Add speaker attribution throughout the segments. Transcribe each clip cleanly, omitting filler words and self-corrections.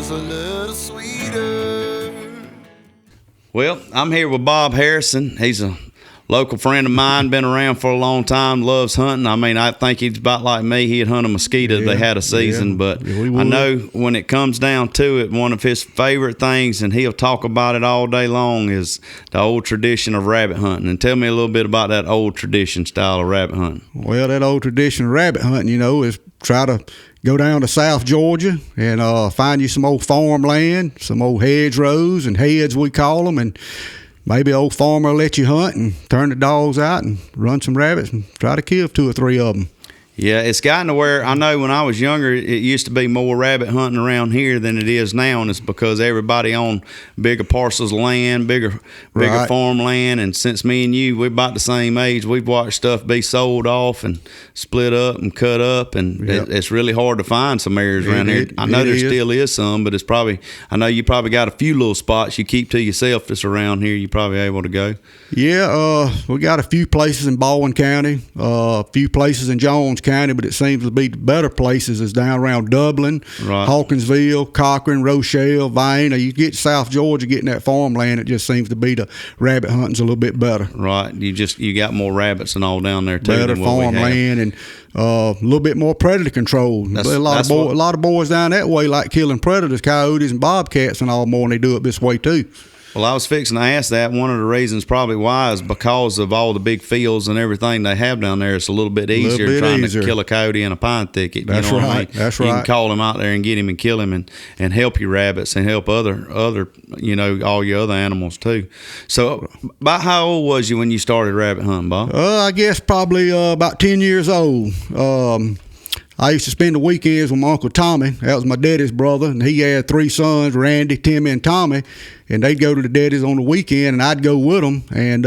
Speaker 1: a little sweeter.
Speaker 2: Well, I'm here with Bob Harrison. He's a local friend of mine, been around for a long time, loves hunting. I mean, I think he's about like me. He'd hunt a mosquito if they had a season. But I know when it comes down to it, one of his favorite things, and he'll talk about it all day long, is the old tradition of rabbit hunting. And tell me a little bit about that old tradition style of rabbit hunting.
Speaker 3: Well, that old tradition of rabbit hunting, is try to go down to South Georgia and find you some old farmland, some old hedgerows and heads we call them, and maybe old farmer will let you hunt and turn the dogs out and run some rabbits and try to kill 2 or 3 of them.
Speaker 2: Yeah, it's gotten to where I know when I was younger, it used to be more rabbit hunting around here than it is now, and it's because everybody owned bigger parcels of land, bigger farmland, and since me and you, we're about the same age, we've watched stuff be sold off and split up and cut up, and it's really hard to find some areas around here. I know there still is some, but I know you probably got a few little spots you keep to yourself that's around here you're probably able to go.
Speaker 3: Yeah, we got a few places in Baldwin County, a few places in Jones County, but it seems to be the better places is down around Dublin, Hawkinsville, Cochran, Rochelle, Vane. You get to South Georgia, getting that farmland, it just seems to be the rabbit hunting's a little bit better.
Speaker 2: Right, you got more rabbits and all down there too.
Speaker 3: Better farmland and a little bit more predator control. A lot of boys down that way like killing predators, coyotes and bobcats and all more, and they do it this way too.
Speaker 2: Well, I was fixing to ask that. One of the reasons probably why is because of all the big fields and everything they have down there. It's a little bit easier trying to kill a coyote in a pine thicket.
Speaker 3: That's right.
Speaker 2: What I mean?
Speaker 3: That's
Speaker 2: you
Speaker 3: right.
Speaker 2: You can call him out there and get him and kill him and help your rabbits and help other all your other animals too. So, about how old was you when you started rabbit hunting, Bob?
Speaker 3: I guess probably about 10 years old. I used to spend the weekends with my Uncle Tommy. That was my daddy's brother, and he had 3 sons, Randy, Timmy, and Tommy, and they'd go to the daddies on the weekend, and I'd go with them, and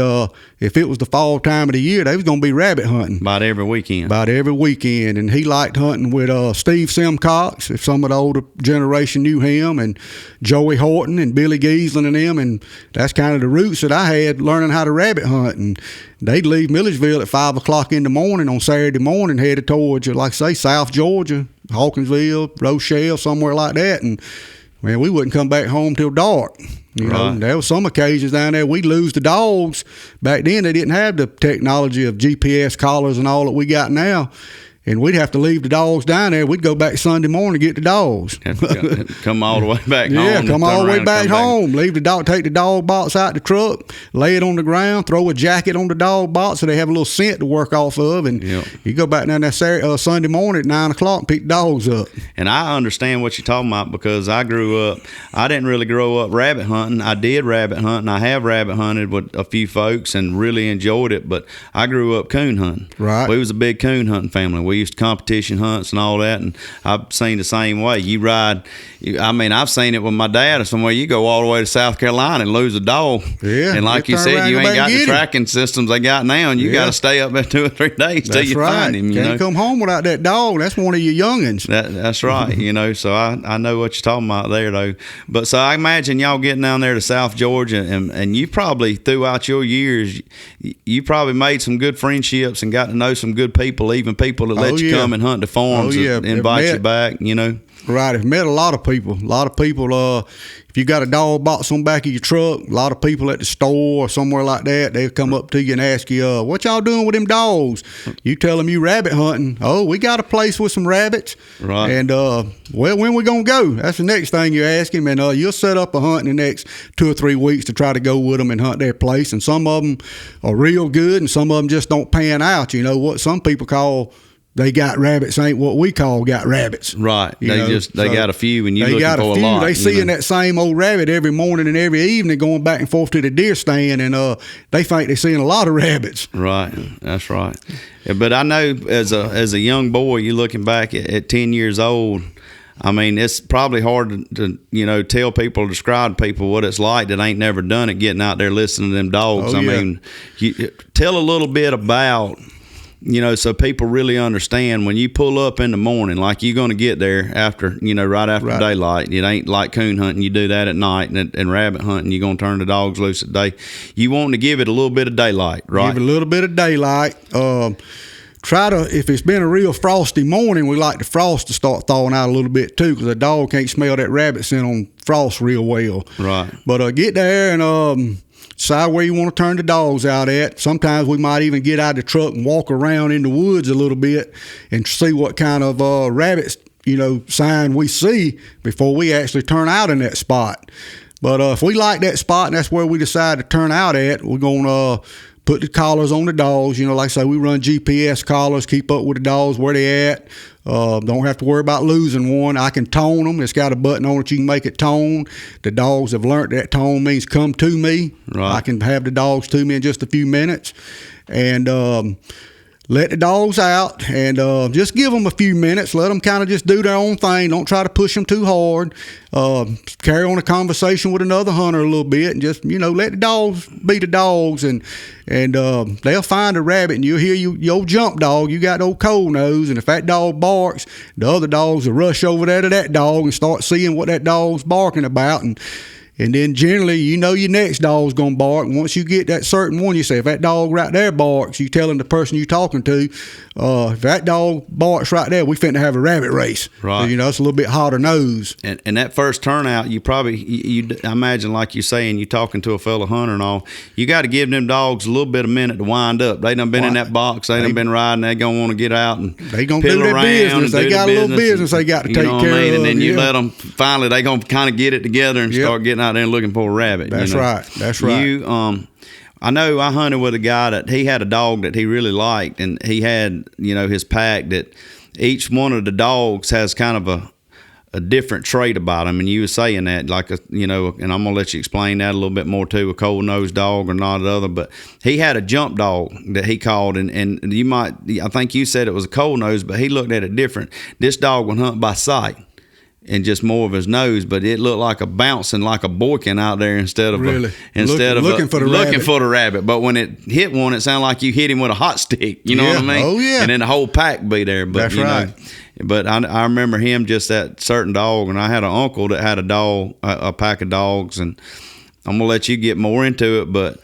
Speaker 3: if it was the fall time of the year, they was going to be rabbit hunting.
Speaker 2: About every weekend,
Speaker 3: and he liked hunting with Steve Simcox, if some of the older generation knew him, and Joey Horton and Billy Giesland and them, and that's kind of the roots that I had learning how to rabbit hunt. And they'd leave Milledgeville at 5 o'clock in the morning on Saturday morning, headed towards, like I say, South Georgia, Hawkinsville, Rochelle, somewhere like that, and man, we wouldn't come back home till dark. You know, there was some occasions down there we'd lose the dogs. Back then, they didn't have the technology of GPS collars and all that we got now. And we'd have to leave the dogs down there. We'd go back Sunday morning to get the dogs.
Speaker 2: Come all the way back home.
Speaker 3: Yeah, come all the way back home. Leave the dog, take the dog box out the truck, lay it on the ground, throw a jacket on the dog box so they have a little scent to work off of. And you go back down there Sunday morning at 9 o'clock and pick the dogs up.
Speaker 2: And I understand what you're talking about because I didn't really grow up rabbit hunting. I did rabbit hunt, and I have rabbit hunted with a few folks and really enjoyed it. But I grew up coon hunting.
Speaker 3: Right.
Speaker 2: We was a big coon hunting family. We used to competition hunts and all that, and I've seen the same way. You ride, I've seen it with my dad or somewhere. You go all the way to South Carolina and lose a dog.
Speaker 3: Yeah.
Speaker 2: And like you said, you ain't got the tracking systems they got now, and you got to stay up there 2 or 3 days till you find him.
Speaker 3: Can't come home without that dog. That's one of your youngins.
Speaker 2: That's right. So I know what you're talking about there, though. But so I imagine y'all getting down there to South Georgia, and you probably, throughout your years, you probably made some good friendships and got to know some good people, even people that let you come and hunt the farms and invite you back,
Speaker 3: Right. I've met a lot of people. If you got a dog box on the back of your truck, a lot of people at the store or somewhere like that, they'll come up to you and ask you, what y'all doing with them dogs? You tell them you rabbit hunting. Oh, we got a place with some rabbits.
Speaker 2: Right.
Speaker 3: And, when we going to go? That's the next thing you ask him. And you'll set up a hunt in the next 2 or 3 weeks to try to go with them and hunt their place. And some of them are real good and some of them just don't pan out. What some people call they got rabbits ain't what we call got rabbits.
Speaker 2: Right. They got a few and you looking for a lot.
Speaker 3: They seeing that same old rabbit every morning and every evening going back and forth to the deer stand, and they think they're seeing a lot of rabbits.
Speaker 2: Right. That's right. But I know as a young boy, you looking back at 10 years old, it's probably hard to tell people, describe to people what it's like that ain't never done it, getting out there listening to them dogs. Tell a little bit about so people really understand when you pull up in the morning, like you're going to get there after, right after daylight. It ain't like coon hunting. You do that at night, and rabbit hunting, you're going to turn the dogs loose at day. You want to give it a little bit of daylight, right?
Speaker 3: Give it a little bit of daylight. try to, if it's been a real frosty morning, we like the frost to start thawing out a little bit too, because the dog can't smell that rabbit scent on frost real well.
Speaker 2: Right.
Speaker 3: But get there and decide where you want to turn the dogs out at. Sometimes we might even get out of the truck and walk around in the woods a little bit and see what kind of rabbits, sign we see before we actually turn out in that spot. But if we like that spot and that's where we decide to turn out at, we're going to put the collars on the dogs. Like I say, we run GPS collars, keep up with the dogs where they at. Don't have to worry about losing one. I can tone them. It's got a button on it you can make it tone. The dogs have learned that tone means come to me.
Speaker 2: Right.
Speaker 3: I can have the dogs to me in just a few minutes. And let the dogs out and just give them a few minutes. Let them kind of just do their own thing. Don't try to push them too hard. Carry on a conversation with another hunter a little bit and just, let the dogs be the dogs and they'll find a rabbit and you'll hear your jump dog. You got old cold nose, and if that dog barks, the other dogs will rush over there to that dog and start seeing what that dog's barking about. And then generally, your next dog's going to bark. And once you get that certain one, you say, if that dog right there barks, you telling the person you're talking to, if that dog barks right there, we finna have a rabbit race.
Speaker 2: Right.
Speaker 3: So, it's a little bit hotter nose.
Speaker 2: And that first turnout, you probably, I imagine, like you're saying, you talking to a fellow hunter and all, you got to give them dogs a little bit of minute to wind up. They done been in that box. They done been riding. They going to want to get out and
Speaker 3: they going to do their business. They got a little business they got to take care of.
Speaker 2: And then you let them, finally, they going to kind of get it together and start getting out there and looking for a rabbit.
Speaker 3: That's right. That's right.
Speaker 2: I know I hunted with a guy that he had a dog that he really liked, and he had, his pack that each one of the dogs has kind of a different trait about him. And you were saying that, like, and I'm going to let you explain that a little bit more too, a cold-nosed dog or not other. But he had a jump dog that he called, and I think you said it was a cold-nosed, but he looked at it different. This dog would hunt by sight and just more of his nose, but it looked like a bouncing, like a boykin out there instead of
Speaker 3: looking
Speaker 2: for the rabbit. But when it hit one, it sounded like you hit him with a hot stick. You know what I mean?
Speaker 3: Oh yeah.
Speaker 2: And then the whole pack be there. But,
Speaker 3: that's right.
Speaker 2: But I remember him, just that certain dog, and I had an uncle that had a dog, a pack of dogs, and I'm gonna let you get more into it, but.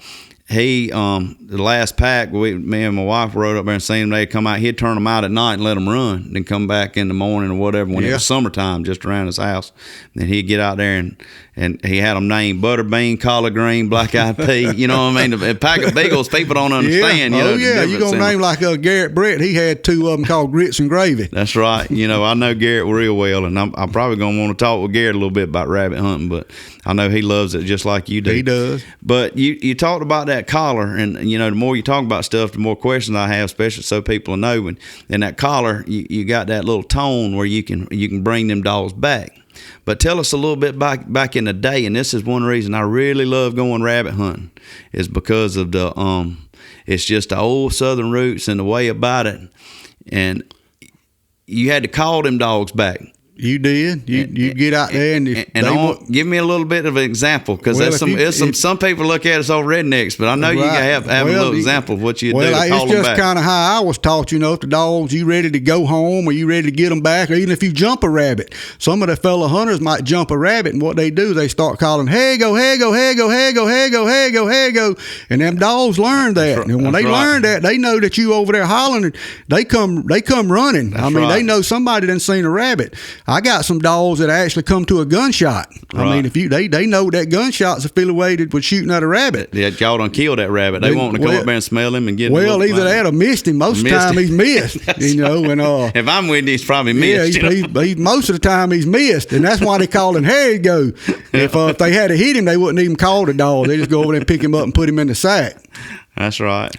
Speaker 2: He, the last pack, me and my wife rode up there and seen him. They'd come out. He'd turn them out at night and let them run, then come back in the morning or whatever when it was summertime, just around his house. Then he'd get out there and he had them named Butterbean, Collard Green, Black Eyed Pea. You know what I mean? A pack of beagles, people don't understand.
Speaker 3: Yeah. You gonna name like Garrett Brett? He had two of them called Grits and Gravy.
Speaker 2: That's right. I know Garrett real well, and I'm probably gonna want to talk with Garrett a little bit about rabbit hunting, but I know he loves it just like you do.
Speaker 3: He does.
Speaker 2: But you talked about that collar, and the more you talk about stuff, the more questions I have, especially so people know. And that collar, you got that little tone where you can bring them dogs back. But tell us a little bit back in the day, and this is one reason I really love going rabbit hunting, is because of the it's just the old Southern roots and the way about it, and you had to call them dogs back. You
Speaker 3: did. You get out there and
Speaker 2: give me a little bit of an example, because some people look at us old rednecks, but I know you have a little example of what you do to call them back.
Speaker 3: Well, it's just kind of how I was taught. If the dogs, you ready to go home or you ready to get them back, or even if you jump a rabbit. Some of the fellow hunters might jump a rabbit, and what they do, they start calling, hey go, hey go, hey go, hey go, hey go, hey go, hey go, and them dogs learn that. And when they learn that, they know that you over there hollering. They come running. They know somebody done seen a rabbit. I got some dogs that actually come to a gunshot.
Speaker 2: Right.
Speaker 3: I mean, if they know that gunshot's affiliated with shooting at a rabbit.
Speaker 2: Yeah, y'all done killed that rabbit. They want to come up there and smell him and get him.
Speaker 3: Well, either that or missed him. Most of the time he's missed. And
Speaker 2: if I'm with you, he's probably missed.
Speaker 3: Yeah, he's most of the time he's missed, and that's why they call him Harry Go. If they had to hit him, they wouldn't even call the dog. They just go over there and pick him up and put him in the sack.
Speaker 2: That's right.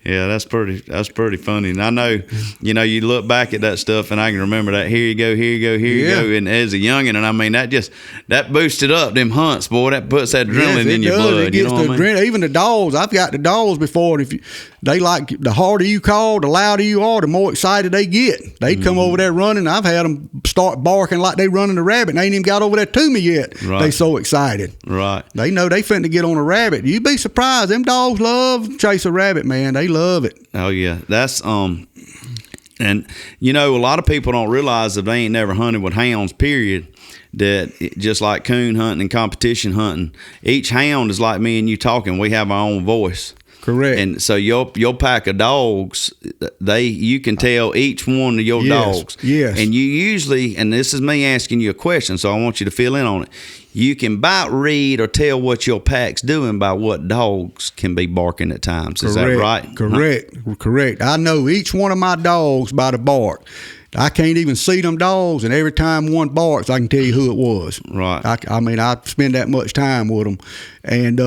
Speaker 2: Yeah, that's pretty funny. And I know, you look back at that stuff, and I can remember that. Here you go, here you go, here you go. And as a youngin', and I mean, that boosted up them hunts, boy. That puts that adrenaline in your blood.
Speaker 3: It gets the adrenaline. Even the dogs. I've got the dogs before, and they like, the harder you call, the louder you are, the more excited they get. They come over there running. I've had them start barking like they running a rabbit, and they ain't even got over there to me yet.
Speaker 2: Right.
Speaker 3: They so excited.
Speaker 2: Right.
Speaker 3: They know they finna get on a rabbit. You'd be surprised. Them dogs love chase a rabbit, man. They love it.
Speaker 2: Oh yeah, that's and a lot of people don't realize that they ain't never hunted with hounds. Period. That just like coon hunting and competition hunting, each hound is like me and you talking. We have our own voice.
Speaker 3: Correct.
Speaker 2: And so your pack of dogs, you can tell each one of your dogs.
Speaker 3: Yes.
Speaker 2: And you usually, and this is me asking you a question, so I want you to fill in on it. You can about read or tell what your pack's doing by what dogs can be barking at times. Is that right?
Speaker 3: Correct. I know each one of my dogs by the bark. I can't even see them dogs, and every time one barks, I can tell you who it was.
Speaker 2: Right.
Speaker 3: I mean, I spend that much time with them, and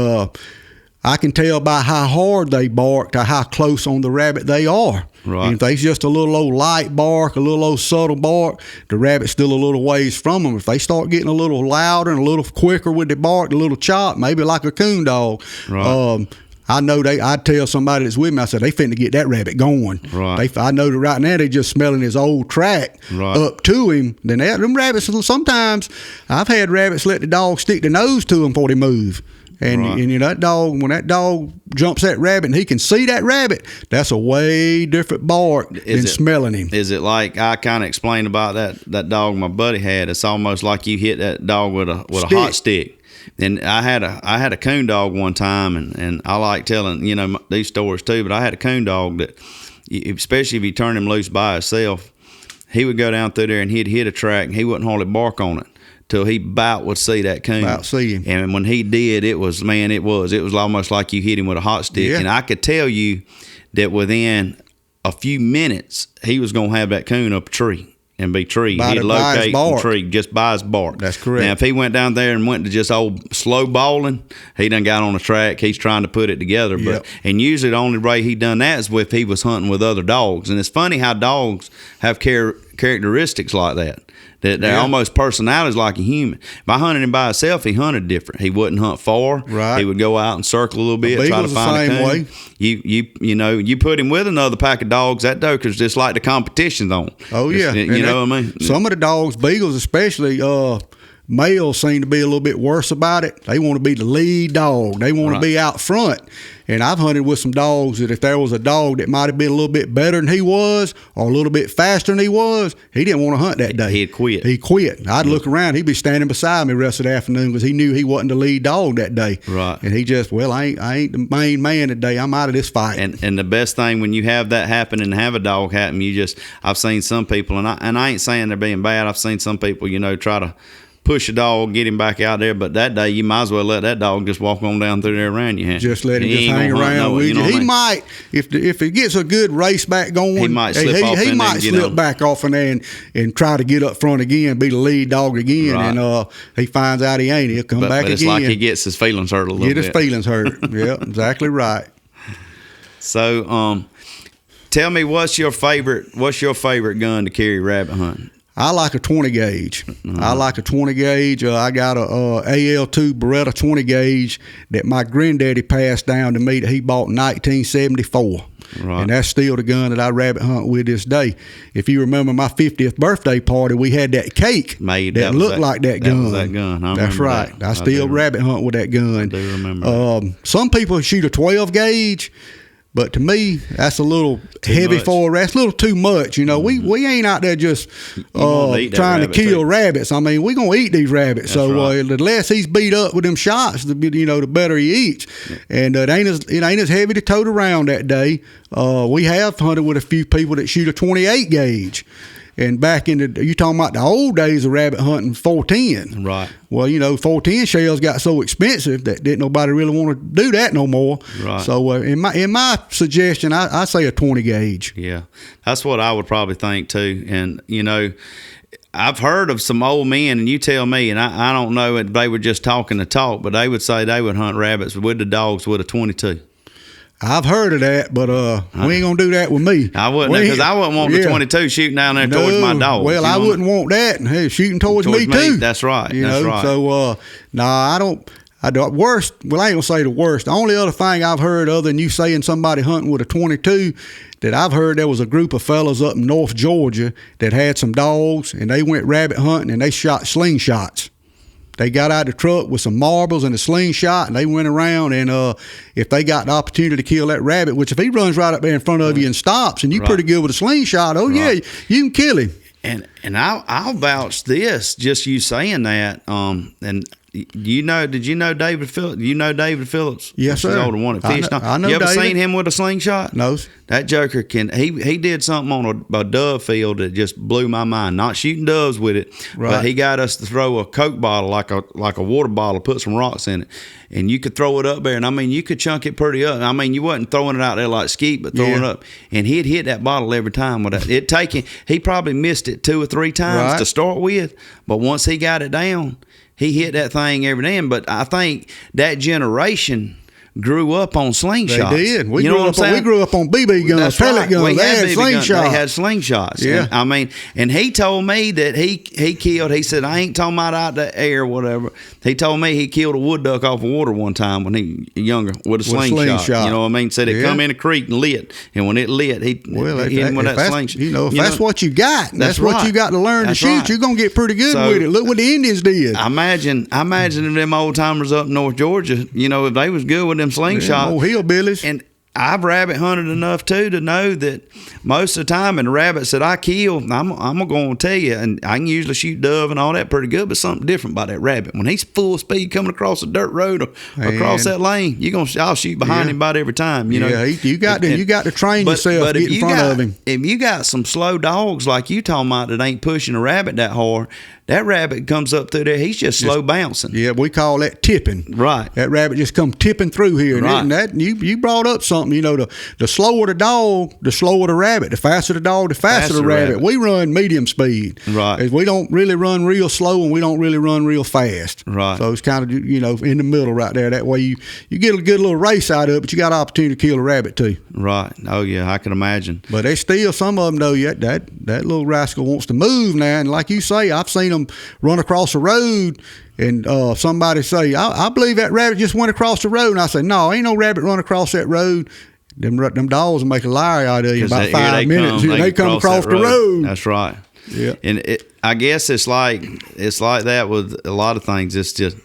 Speaker 3: I can tell by how hard they bark to how close on the rabbit they are.
Speaker 2: Right.
Speaker 3: And if they just a little old light bark, a little old subtle bark, the rabbit's still a little ways from them. If they start getting a little louder and a little quicker with the bark, a little chop, maybe like a coon dog.
Speaker 2: Right.
Speaker 3: I know I'd tell somebody that's with me, I said, they finna get that rabbit going.
Speaker 2: Right.
Speaker 3: I know that right now they just smelling his old track up to him. Then them rabbits, sometimes I've had rabbits let the dog stick the nose to them before they move. And you know, that dog, when that dog jumps that rabbit and he can see that rabbit, that's a way different bark than smelling him.
Speaker 2: Is it like I kind of explained about that dog my buddy had? It's almost like you hit that dog with a hot stick. And I had a coon dog one time, and I like telling these stories too. But I had a coon dog that, especially if you turn him loose by himself, he would go down through there and he'd hit a track and he wouldn't hardly bark on it till he about would see that coon.
Speaker 3: About see him.
Speaker 2: And when he did, it was almost like you hit him with a hot stick.
Speaker 3: Yeah.
Speaker 2: And I could tell you that within a few minutes he was gonna have that coon up a tree. And be treed. He'd locate and tree just by his bark.
Speaker 3: That's correct.
Speaker 2: Now, if he went down there and went to just old slow balling, he done got on the track. He's trying to put it together.
Speaker 3: Yep.
Speaker 2: And usually the only way he done that is if he was hunting with other dogs. And it's funny how dogs have characteristics like that. They're almost personalities like a human. If I hunted him by himself, he hunted different. He wouldn't hunt far.
Speaker 3: Right.
Speaker 2: He would go out and circle a little bit, try to find a coon.
Speaker 3: Way.
Speaker 2: You put him with another pack of dogs, that dog is just like the competition zone.
Speaker 3: Oh yeah,
Speaker 2: you know what I mean.
Speaker 3: Some of the dogs, beagles especially, males seem to be a little bit worse about it. They want to be the lead dog. They want to be out front. And I've hunted with some dogs that if there was a dog that might have been a little bit better than he was or a little bit faster than he was, he didn't want to hunt that day.
Speaker 2: He'd quit.
Speaker 3: He quit. I'd look around. He'd be standing beside me the rest of the afternoon because he knew he wasn't the lead dog that day.
Speaker 2: Right.
Speaker 3: And he just, I ain't the main man today. I'm out of this fight.
Speaker 2: And the best thing when you have that happen and have a dog happen, I've seen some people, and I ain't saying they're being bad. I've seen some people, try to push a dog, get him back out there, but that day you might as well let that dog just walk on down through there around you.
Speaker 3: Just let him just hang around with you. He might, if it gets a good race back going,
Speaker 2: he might slip
Speaker 3: back off in there and try to get up front again, be the lead dog again, and he finds out he ain't. He'll come back again.
Speaker 2: It's like he gets his feelings hurt a little bit.
Speaker 3: Get his feelings hurt. Yeah, exactly right.
Speaker 2: So, tell me, what's your favorite gun to carry rabbit hunting?
Speaker 3: I like a 20 gauge. I like a 20 gauge. I got a AL2 Beretta 20 gauge that my granddaddy passed down to me that he bought in 1974.
Speaker 2: Right.
Speaker 3: And that's still the gun that I rabbit hunt with this day. If you remember my 50th birthday party, we had that cake that looked like that gun.
Speaker 2: That was that gun.
Speaker 3: That's right.
Speaker 2: That.
Speaker 3: I still rabbit hunt with that gun.
Speaker 2: I do remember.
Speaker 3: Some people shoot a 12 gauge. But to me, that's a little heavy for a rabbit. It's a little too much. We ain't out there just trying to kill rabbits. I mean, we're going to eat these rabbits.
Speaker 2: That's right.
Speaker 3: The less he's beat up with them shots, the better he eats. And it ain't as heavy to tote around that day. We have hunted with a few people that shoot a 28 gauge. And back in you talking about the old days of rabbit hunting, 410.
Speaker 2: Right.
Speaker 3: Well, 410 shells got so expensive that didn't nobody really want to do that no more.
Speaker 2: Right.
Speaker 3: So in my suggestion, I say a 20 gauge.
Speaker 2: Yeah, that's what I would probably think too. And I've heard of some old men, and you tell me, and I don't know if they were just talking the talk, but they would say they would hunt rabbits with the dogs with a 22.
Speaker 3: I've heard of that, but we ain't gonna do that with me.
Speaker 2: I wouldn't, because I wouldn't want the 22 shooting down there towards my dog.
Speaker 3: Well, I wouldn't want that. Hey, shooting towards me too.
Speaker 2: That's right. That's right.
Speaker 3: So, I don't. Worst. Well, I ain't gonna say the worst. The only other thing I've heard, other than you saying somebody hunting with a 22, that I've heard there was a group of fellas up in North Georgia that had some dogs, and they went rabbit hunting and they shot slingshots. They got out of the truck with some marbles and a slingshot, and they went around, and if they got the opportunity to kill that rabbit, which if he runs right up there in front of you and stops, and you're pretty good with a slingshot, yeah, you can kill him.
Speaker 2: And I'll vouch this, just you saying that, and Did you know David Phillips? You know David Phillips?
Speaker 3: Yes, sir.
Speaker 2: He's the older one that fished.
Speaker 3: I know
Speaker 2: You ever
Speaker 3: David.
Speaker 2: seen him with a slingshot?
Speaker 3: No.
Speaker 2: That joker he did something on a dove field that just blew my mind. Not shooting doves with it,
Speaker 3: Right.
Speaker 2: but he got us to throw a Coke bottle like a water bottle, put some rocks in it, and you could throw it up there. And I mean, you could chunk it pretty up. I mean, you wasn't throwing it out there like skeet, but throwing it up. And he'd hit that bottle every time with that. He probably missed it 2 or 3 times
Speaker 3: Right.
Speaker 2: to start with, but once he got it down, he hit that thing every day. But I think that generation grew up on slingshots.
Speaker 3: They did. We
Speaker 2: You know
Speaker 3: grew
Speaker 2: what
Speaker 3: up.
Speaker 2: I'm
Speaker 3: We
Speaker 2: saying?
Speaker 3: grew up on BB guns,
Speaker 2: That's
Speaker 3: pellet
Speaker 2: right.
Speaker 3: guns.
Speaker 2: We
Speaker 3: They had
Speaker 2: BB guns.
Speaker 3: slingshots.
Speaker 2: They had slingshots.
Speaker 3: Yeah.
Speaker 2: And, I mean, and he told me that he killed. He said, I ain't talking about out the air or whatever. He told me he killed a wood duck off of water one time when he younger with a slingshot. You know what I mean? Said it
Speaker 3: Yeah.
Speaker 2: come in a creek and lit, and when it lit, he hit him with that slingshot.
Speaker 3: If that's what you got, that's what
Speaker 2: right.
Speaker 3: you got to learn
Speaker 2: That's
Speaker 3: to shoot.
Speaker 2: right.
Speaker 3: You're gonna get pretty good
Speaker 2: So,
Speaker 3: with it. Look what the Indians did.
Speaker 2: I imagine if them old timers up in North Georgia, if they was good with them slingshots.
Speaker 3: Old hillbillies.
Speaker 2: And I've rabbit hunted enough too to know that most of the time, and the rabbits that I kill, I'm going to tell you, and I can usually shoot dove and all that pretty good, but something different about that rabbit. When he's full speed coming across a dirt road or across that lane, I'll shoot behind him about every time.
Speaker 3: You got to train yourself to get in front of him.
Speaker 2: If you got some slow dogs like you talking about that ain't pushing a rabbit that hard, that rabbit comes up through there, he's just slow bouncing.
Speaker 3: Yeah, we call that tipping.
Speaker 2: Right.
Speaker 3: That rabbit just come tipping through here.
Speaker 2: Right.
Speaker 3: And that you brought up something. The slower the dog, the slower the rabbit. The faster the dog, the faster the rabbit. We run medium speed.
Speaker 2: Right.
Speaker 3: We don't really run real slow, and we don't really run real fast.
Speaker 2: Right.
Speaker 3: So it's kind of in the middle right there. That way you get a good little race out of it, but you got an opportunity to kill a rabbit too.
Speaker 2: Right. Oh yeah, I can imagine.
Speaker 3: But they still, some of them though, that little rascal wants to move now. And like you say, I've seen them run across the road, and somebody say, I believe that rabbit just went across the road. And I say, no, ain't no rabbit run across that road. Them dogs will make a liar out of you in about 5 minutes. They come across the road.
Speaker 2: That's right.
Speaker 3: Yeah.
Speaker 2: And I guess it's like that with a lot of things. It's just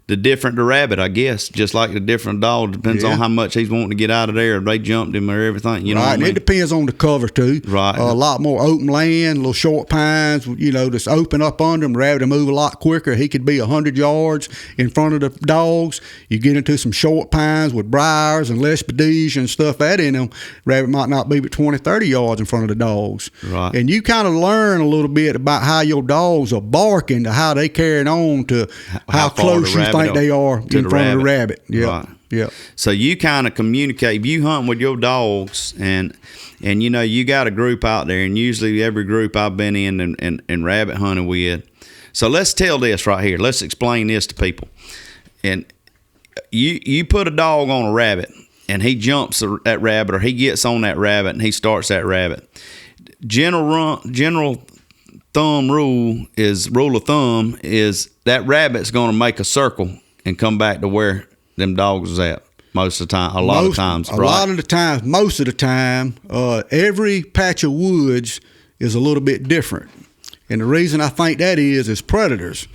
Speaker 2: the rabbit, I guess, just like the different dog, depends on how much he's wanting to get out of there. If they jumped him or everything, you know.
Speaker 3: Right,
Speaker 2: what I
Speaker 3: and
Speaker 2: mean?
Speaker 3: it depends on the cover too.
Speaker 2: Right,
Speaker 3: a lot more open land, little short pines. Just open up under him. Rabbit to move a lot quicker. He could be 100 yards in front of the dogs. You get into some short pines with briars and lesbides and stuff that in them. Rabbit might not be but 20, 30 yards in front of the dogs.
Speaker 2: Right,
Speaker 3: and you kind of learn a little bit about how your dogs are barking to how they carrying on to how close you think they are in front of the rabbit. Yeah.
Speaker 2: Right.
Speaker 3: Yeah.
Speaker 2: So you kind of communicate. If you hunt with your dogs, and you got a group out there, and usually every group I've been in and rabbit hunting with. So let's tell this right here. Let's explain this to people. And you put a dog on a rabbit, and he jumps that rabbit, or he gets on that rabbit, and he starts that rabbit. General rule of thumb is that rabbit's going to make a circle and come back to where them dogs is at most of the time. Most of the time, every patch of woods is a little bit different. And the reason I think that is predators.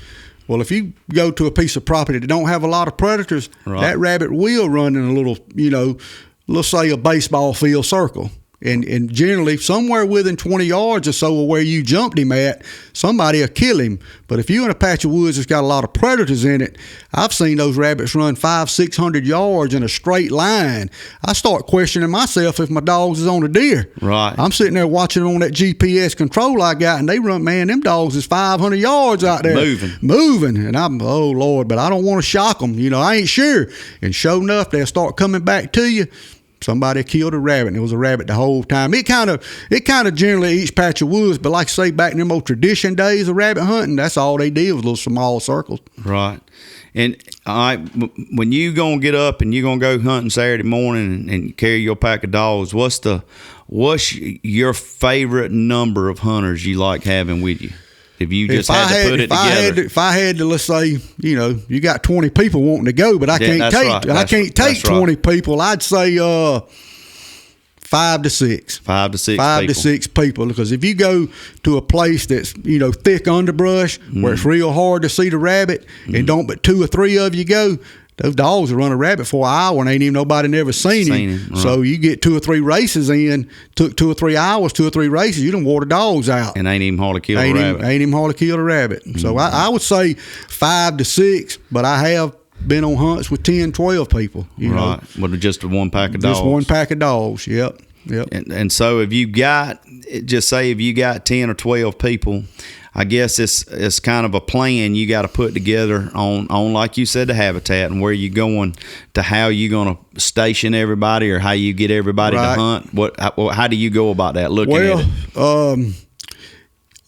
Speaker 2: Well, if you go to a piece of property that don't have a lot of predators, that rabbit will run in a little, let's say a baseball field circle. And generally, somewhere within 20 yards or so of where you jumped him at, somebody will kill him. But if you're in a patch of woods that's got a lot of predators in it, I've seen those rabbits run 500-600 yards in a straight line. I start questioning myself if my dogs is on a deer. Right.
Speaker 3: I'm sitting there watching on that GPS control I got, and they run, man, them dogs is 500 yards out there. Moving. And I'm, oh, Lord, but I don't want to shock them. I ain't sure. And sure enough, they'll start coming back to you. Somebody killed a rabbit, and it was a rabbit the whole time. It kind of generally each patch of woods, but like I say, back in them old tradition days of rabbit hunting, that's all they did was little small circles.
Speaker 2: Right. And when you gonna get up and you gonna go hunting Saturday morning and carry your pack of dogs, what's your favorite number of hunters you like having with you? If you just had to put it together.
Speaker 3: If I had to, let's say, you got 20 people wanting to go, but I can't take 20 people. I'd say 5 to 6.
Speaker 2: 5 to 6
Speaker 3: 5
Speaker 2: people.
Speaker 3: to 6 people. Because if you go to a place that's, thick underbrush where it's real hard to see the rabbit and don't but 2 or 3 of you go, those dogs will run a rabbit for an hour and ain't even nobody never seen him.
Speaker 2: Right.
Speaker 3: So you get 2 or 3 races in, took 2 or 3 hours, 2 or 3 races, you done wore the dogs out.
Speaker 2: And ain't even hardly killed a rabbit.
Speaker 3: Ain't even hardly killed a rabbit. So I would say 5 to 6, but I have been on hunts with 10, 12 people. You know,
Speaker 2: with just one pack of dogs.
Speaker 3: Just one pack of dogs. Yep.
Speaker 2: And so if you got 10 or 12 people, I guess it's kind of a plan you got to put together on like you said, the habitat and where you're going, to how you going to station everybody, or how you get everybody to hunt. How do you go about that? Looking at it.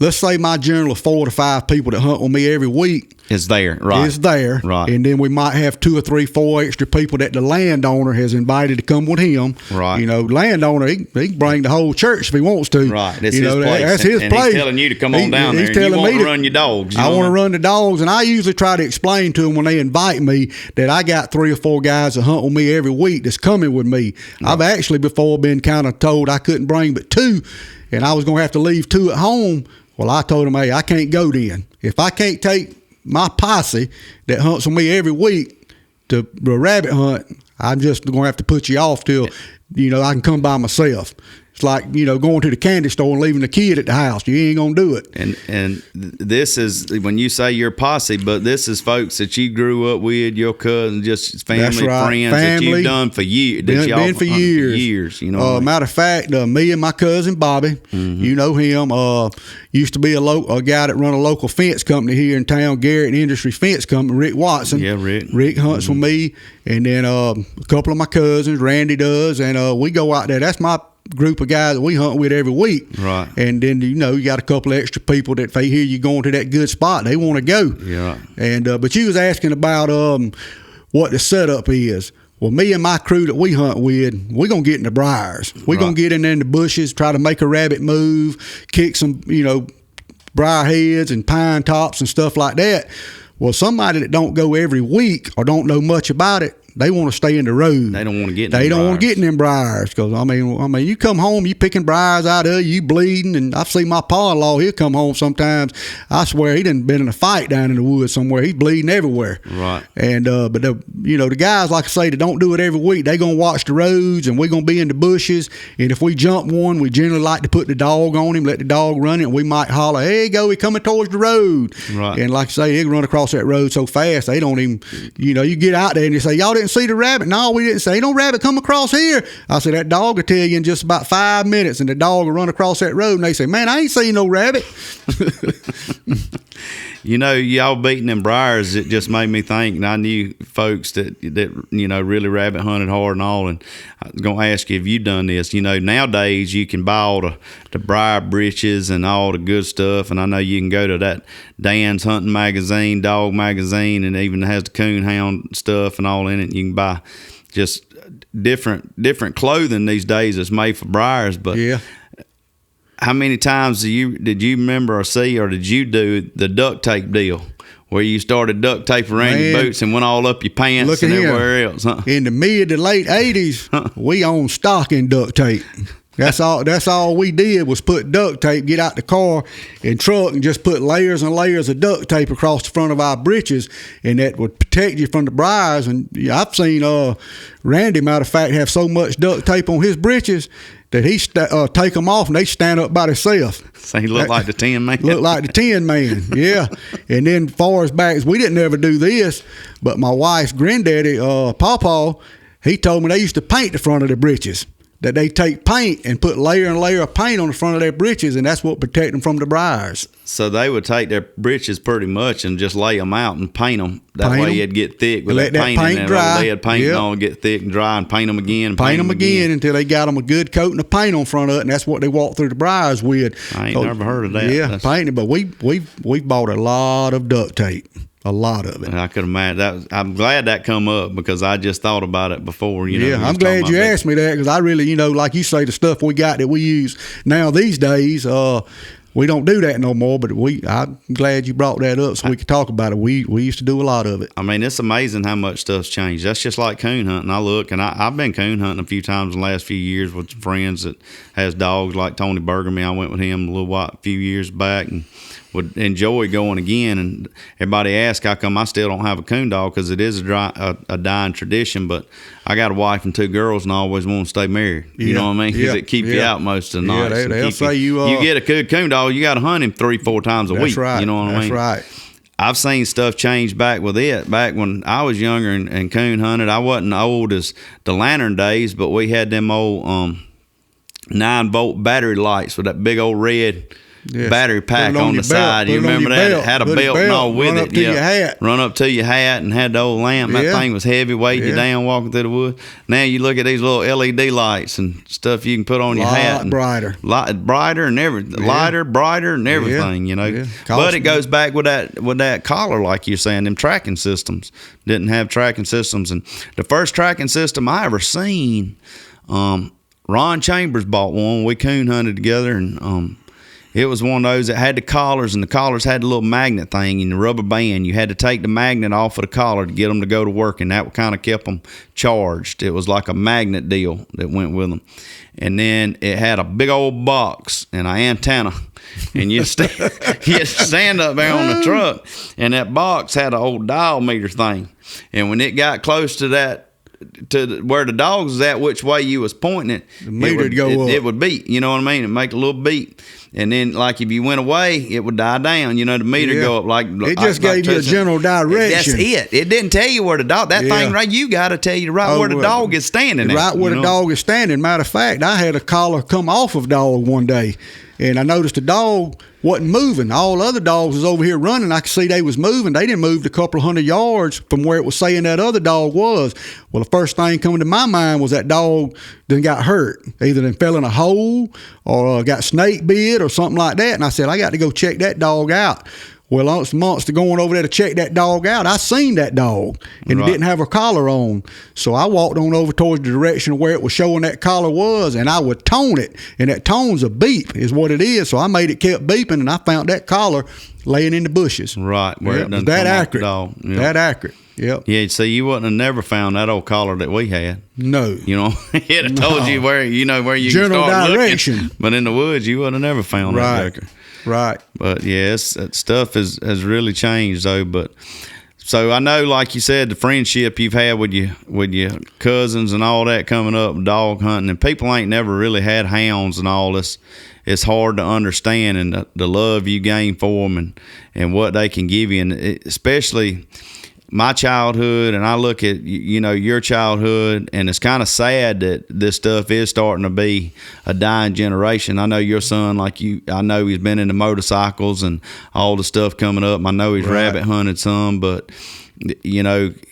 Speaker 3: Let's say my general of 4 to 5 people that hunt with me every week
Speaker 2: is there, right?
Speaker 3: Is there,
Speaker 2: right?
Speaker 3: And then we might have 2 or 3, 4 extra people that the landowner has invited to come with him,
Speaker 2: right?
Speaker 3: You know, landowner he can bring the whole church if he wants to,
Speaker 2: right? That's his place.
Speaker 3: That's his place.
Speaker 2: He's telling you to come on down there.
Speaker 3: He's telling me to
Speaker 2: run your dogs.
Speaker 3: I want to run the dogs, and I usually try to explain to them when they invite me that I got 3 or 4 guys that hunt with me every week that's coming with me. Right. I've actually before been kind of told I couldn't bring but 2, and I was going to have to leave 2 at home. Well, I told him, hey, I can't go then. If I can't take my posse that hunts with me every week to a rabbit hunt, I'm just going to have to put you off till, I can come by myself. It's like, going to the candy store and leaving the kid at the house. You ain't going to do it.
Speaker 2: And this is, when you say your posse, but this is folks that you grew up with, your cousins, just family, friends that you've done for years.
Speaker 3: Been for
Speaker 2: years.
Speaker 3: Matter of fact, me and my cousin Bobby, you know him, used to be a guy that run a local fence company here in town, Garrett Industry Fence Company, Rick Watson.
Speaker 2: Yeah, Rick.
Speaker 3: Rick hunts with me, and then a couple of my cousins, Randy does, and we go out there. That's my group of guys that we hunt with every week.
Speaker 2: Right.
Speaker 3: And then, you got a couple of extra people that if they hear you going to that good spot, they want to go.
Speaker 2: Yeah.
Speaker 3: And but you was asking about what the setup is. Well, me and my crew that we hunt with, we're going to get in the briars. We're going to get in there in the bushes, try to make a rabbit move, kick some, briar heads and pine tops and stuff like that. Well, somebody that don't go every week or don't know much about it, they want to stay in the road.
Speaker 2: They don't want to get in
Speaker 3: They don't want to get in them briars because, I mean, you come home, you picking briars out of you bleeding, and I've seen my pa-in-law, he'll come home sometimes. I swear he done been in a fight down in the woods somewhere. He's bleeding everywhere.
Speaker 2: Right.
Speaker 3: And, but, the guys, like I say, that don't do it every week, they going to watch the roads, and we're going to be in the bushes, and if we jump one, we generally like to put the dog on him, let the dog run it, and we might holler, hey, go, he coming towards the road.
Speaker 2: Right.
Speaker 3: And like I say, they run across that road so fast, they don't even, you get out there and you say, y'all didn't see the rabbit? No, we didn't say, ain't no rabbit come across here. I said, that dog will tell you in just about 5 minutes, and the dog will run across that road, and they say, man, I ain't seen no rabbit.
Speaker 2: Y'all beating them briars, it just made me think, and I knew folks that really rabbit hunted hard and all, and I was going to ask you, have you done this? Nowadays you can buy all the briar breeches and all the good stuff, and I know you can go to that Dan's Hunting Magazine, Dog Magazine, and even has the coon hound stuff and all in it. You can buy just different clothing these days that's made for briars, but
Speaker 3: yeah.
Speaker 2: How many times did you remember or see, or did you do the duct tape deal where you started duct tape around your boots and went all up your pants and everywhere else? Huh?
Speaker 3: In the mid to late 80s, we owned stock in duct tape. That's all we did was put duct tape, get out the car and truck and just put layers and layers of duct tape across the front of our breeches, and that would protect you from the briars. And I've seen Randy, matter of fact, have so much duct tape on his breeches that he take them off and they stand up by themselves.
Speaker 2: So he looked like the Tin Man.
Speaker 3: Looked like the Tin Man, yeah. And then far as back, we didn't ever do this, but my wife's granddaddy, Pawpaw, he told me they used to paint the front of their breeches. That they take paint and put layer and layer of paint on the front of their breeches, and that's what protect them from the briars.
Speaker 2: So they would take their breeches pretty much and just lay them out and paint them. That way it'd get thick with that paint in there.
Speaker 3: Dry.
Speaker 2: Lead paint on, get thick and dry, and paint them again.
Speaker 3: Paint them again until they got them a good coating of paint on front of it, and that's what they walk through the briars with.
Speaker 2: I ain't never heard of that.
Speaker 3: Yeah, painting. But we bought a lot of duct tape. A lot of it.
Speaker 2: I could imagine. I'm glad that come up because I just thought about it before.
Speaker 3: Yeah, I'm glad you asked me that because I really, like you say, the stuff we got that we use now these days, we don't do that no more. But I'm glad you brought that up so we could talk about it. We used to do a lot of it.
Speaker 2: I mean, it's amazing how much stuff's changed. That's just like coon hunting. I look, and I've been coon hunting a few times in the last few years with friends that has dogs like Tony Bergerman. I went with him a few years back, and would enjoy going again. And everybody asks how come I still don't have a coon dog, because it is a dying tradition. But I got a wife and 2 girls, and I always want to stay married. You know what I mean? Because it keeps you out most of the night.
Speaker 3: They'll say you
Speaker 2: get a good coon dog, you got to hunt him 3-4 times a week.
Speaker 3: Right.
Speaker 2: You know what I mean?
Speaker 3: That's right.
Speaker 2: I've seen stuff change back with it. Back when I was younger and coon hunted, I wasn't old as the lantern days, but we had them old 9-volt battery lights with that big old red battery pack on the side. You remember that? It had a belt and all with it.
Speaker 3: Run up to your hat.
Speaker 2: Run up to your hat and had the old lamp. That thing was heavy, weighed you down walking through the woods. Now you look at these little LED lights and stuff you can put on your hat. And brighter and everything. Lighter, brighter and everything, you know. Yeah. But it goes back with that collar, like you're saying, them tracking systems. Didn't have tracking systems. And the first tracking system I ever seen, Ron Chambers bought one. We coon hunted together, and it was one of those that had the collars, and the collars had the little magnet thing and the rubber band. You had to take the magnet off of the collar to get them to go to work, and that kind of kept them charged. It was like a magnet deal that went with them. And then it had a big old box and an antenna, and you stand up there on the truck, and that box had an old dial meter thing. And when it got close to that, to where the dogs was at, which way you was pointing it,
Speaker 3: the meter would go up.
Speaker 2: It would beat. You know what I mean? It'd make a little beat. And then, like, if you went away, it would die down. You know, the meter go up like
Speaker 3: it just gave you a general direction.
Speaker 2: That's it. It didn't tell you where the dog. That thing right, you got to tell you where the dog is standing.
Speaker 3: Right where the dog is standing. Matter of fact, I had a collar come off of dog one day, and I noticed the dog wasn't moving. All other dogs was over here running. I could see they was moving. They didn't move a couple of 100 yards from where it was saying that other dog was. Well, the first thing coming to my mind was that dog then got hurt. Either then fell in a hole or got snake bit or something like that. And I said, I got to go check that dog out. Well, months going over there to check that dog out, I seen that dog, and it didn't have a collar on. So I walked on over towards the direction of where it was showing that collar was, and I would tone it. And that tone's a beep is what it is. So I made it kept beeping, and I found that collar laying in the bushes.
Speaker 2: Right. Where it doesn't
Speaker 3: that
Speaker 2: come
Speaker 3: accurate.
Speaker 2: Off the dog.
Speaker 3: That accurate. Yep.
Speaker 2: Yeah, so you wouldn't have never found that old collar that we had.
Speaker 3: No.
Speaker 2: You know, it'd have told you where you
Speaker 3: general
Speaker 2: can start
Speaker 3: direction.
Speaker 2: Looking. But in the woods, you would have never found that sucker.
Speaker 3: Right.
Speaker 2: But yes, that stuff has really changed though. But so I know, like you said, the friendship you've had with your cousins and all that coming up, dog hunting, and people ain't never really had hounds and all this. It's hard to understand, and the love you gain for them and what they can give you, and especially my childhood, and I look at your childhood, and it's kind of sad that this stuff is starting to be a dying generation. I know your son, I know he's been into motorcycles and all the stuff coming up. I know he's rabbit hunted some, but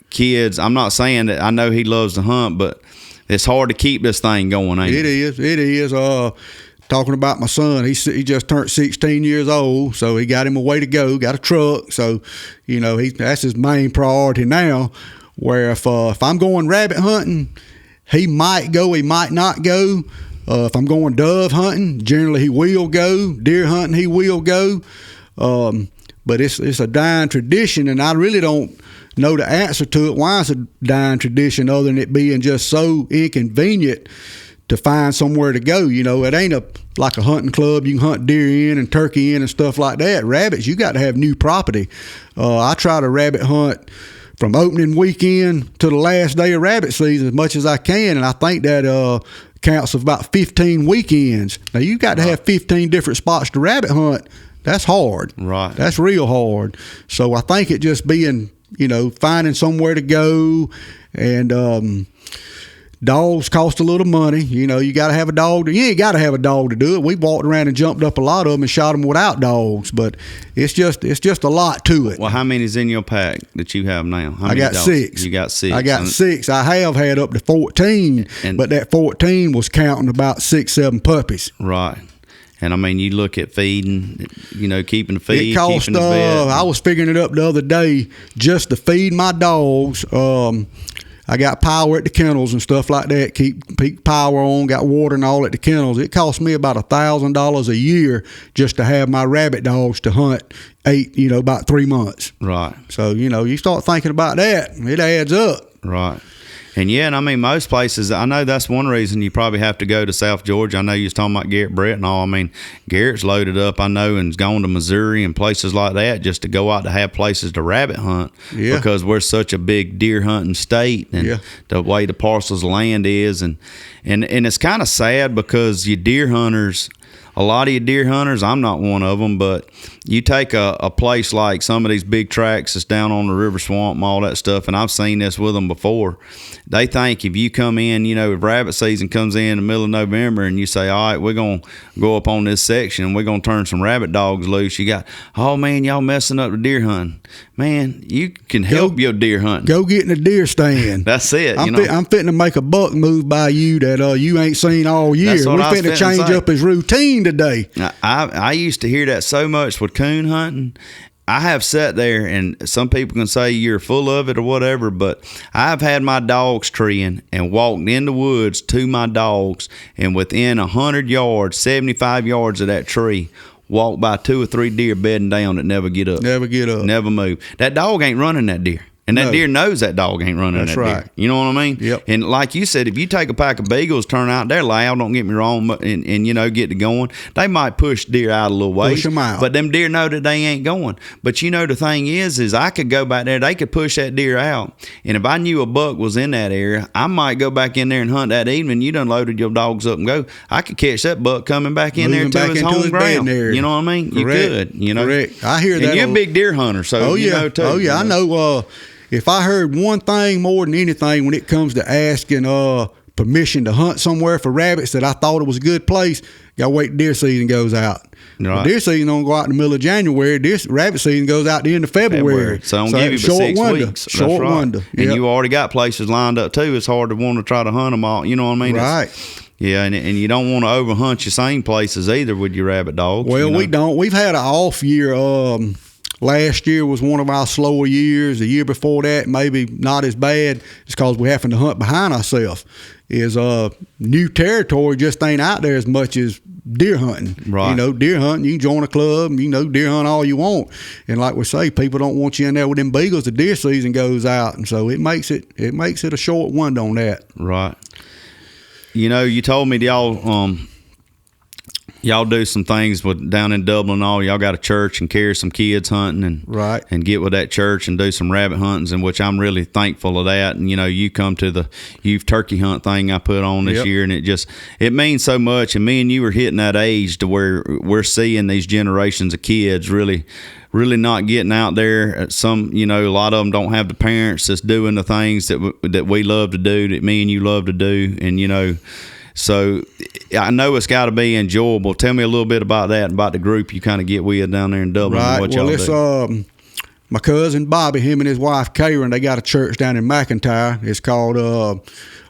Speaker 2: kids, I'm not saying that I know he loves to hunt, but it's hard to keep this thing going. Ain't it?
Speaker 3: It is. Talking about my son, he just turned 16 years old, so he got him a way to go, got a truck, so that's his main priority now. Where if I'm going rabbit hunting, he might go, he might not go. If I'm going dove hunting, generally he will go. Deer hunting, he will go. But it's a dying tradition, and I really don't know the answer to it. Why it's a dying tradition, other than it being just so inconvenient to find somewhere to go. It ain't like a hunting club you can hunt deer in and turkey in and stuff like that. Rabbits, you got to have new property. I try to rabbit hunt from opening weekend to the last day of rabbit season as much as I can, and I think that counts of about 15 weekends. Now, you got to have 15 different spots to rabbit hunt. That's hard. Right. That's real hard. So I think it just being, finding somewhere to go, and dogs cost a little money. You got to have a dog. You ain't got to have a dog to do it. We walked around and jumped up a lot of them and shot them without dogs, but it's just a lot to it.
Speaker 2: Well, how many's in your pack that you have now?
Speaker 3: I got dogs? 6.
Speaker 2: You got 6.
Speaker 3: I got 6. I have had up to 14, but that 14 was counting about 6-7 puppies.
Speaker 2: Right. And I mean, you look at feeding, keeping the feed,
Speaker 3: it cost,
Speaker 2: keeping the bed.
Speaker 3: I was figuring it up the other day just to feed my dogs. I got power at the kennels and stuff like that. Keep power on, got water and all at the kennels. It cost me about $1,000 a year just to have my rabbit dogs to hunt about 3 months.
Speaker 2: Right.
Speaker 3: So, you start thinking about that, it adds up.
Speaker 2: Right. And I mean, most places, I know that's one reason you probably have to go to South Georgia. I know you was talking about Garrett Brett and all. I mean, Garrett's loaded up, I know, and has gone to Missouri and places like that just to go out to have places to rabbit hunt because we're such a big deer hunting state and the way the parcels of land is. And it's kind of sad because you deer hunters, a lot of you deer hunters, I'm not one of them, but you take a place like some of these big tracks that's down on the river swamp and all that stuff, and I've seen this with them before. They think if you come in, if rabbit season comes in the middle of November and you say, all right, we're going to go up on this section and we're going to turn some rabbit dogs loose, you got, oh man, y'all messing up the deer hunting. Man, you can help your deer hunting. Go
Speaker 3: get in the deer stand.
Speaker 2: That's it.
Speaker 3: I'm fitting to make a buck move by you that you ain't seen all year. We're fitting to change up his routine today.
Speaker 2: I used to hear that so much with coon hunting. I have sat there, and some people can say you're full of it or whatever, but I've had my dogs treeing and walked in the woods to my dogs, and within 100 yards, 75 yards of that tree, walk by 2 or 3 deer bedding down that never get up. Never move. That dog ain't running that deer. And that deer knows that dog ain't running that deer. You know what I mean?
Speaker 3: Yep.
Speaker 2: And like you said, if you take a pack of beagles, turn out, they're loud, don't get me wrong, and get to going. They might push deer out a little ways.
Speaker 3: Push them out.
Speaker 2: But them deer know that they ain't going. But the thing is I could go back there, they could push that deer out. And if I knew a buck was in that area, I might go back in there and hunt that evening. You done loaded your dogs up and go. I could catch that buck coming back in there to his home ground. You know what I mean?
Speaker 3: Correct.
Speaker 2: You could.
Speaker 3: Correct. I hear that.
Speaker 2: And you're a big deer hunter, so you know too.
Speaker 3: Oh, yeah. I know. If I heard one thing more than anything when it comes to asking permission to hunt somewhere for rabbits that I thought it was a good place, y'all wait till deer season goes out.
Speaker 2: Right.
Speaker 3: Deer season don't go out in the middle of January. Rabbit season goes out the end of February.
Speaker 2: So I'm give you but 6 weeks.
Speaker 3: Short window.
Speaker 2: And you already got places lined up too. It's hard to want to try to hunt them all. You know what I mean?
Speaker 3: Right.
Speaker 2: Yeah, and you don't want to overhunt your same places either with your rabbit dogs.
Speaker 3: Well, we don't. We've had an off year. Last year was one of our slower years. The year before that, maybe not as bad. It's because we're having to hunt behind ourselves. New territory just ain't out there as much as deer hunting.
Speaker 2: Right.
Speaker 3: Deer hunting, you can join a club, deer hunt all you want. And like we say, people don't want you in there with them beagles. The deer season goes out, and so it makes it a short window on that.
Speaker 2: Right. You told me y'all do some things down in Dublin and all. Y'all got a church and carry some kids hunting and get with that church and do some rabbit huntings, and which I'm really thankful of that. And you come to the youth turkey hunt thing I put on this year, and it means so much. And me and you are hitting that age to where we're seeing these generations of kids really not getting out there. Some, a lot of them don't have the parents that's doing the things that we love to do, that me and you love to do, and so I know it's got to be enjoyable. Tell me a little bit about that, about the group you kind of get with down there in Dublin.
Speaker 3: Right.
Speaker 2: And what y'all
Speaker 3: do. My cousin Bobby, him and his wife Karen, they got a church down in McIntyre. It's called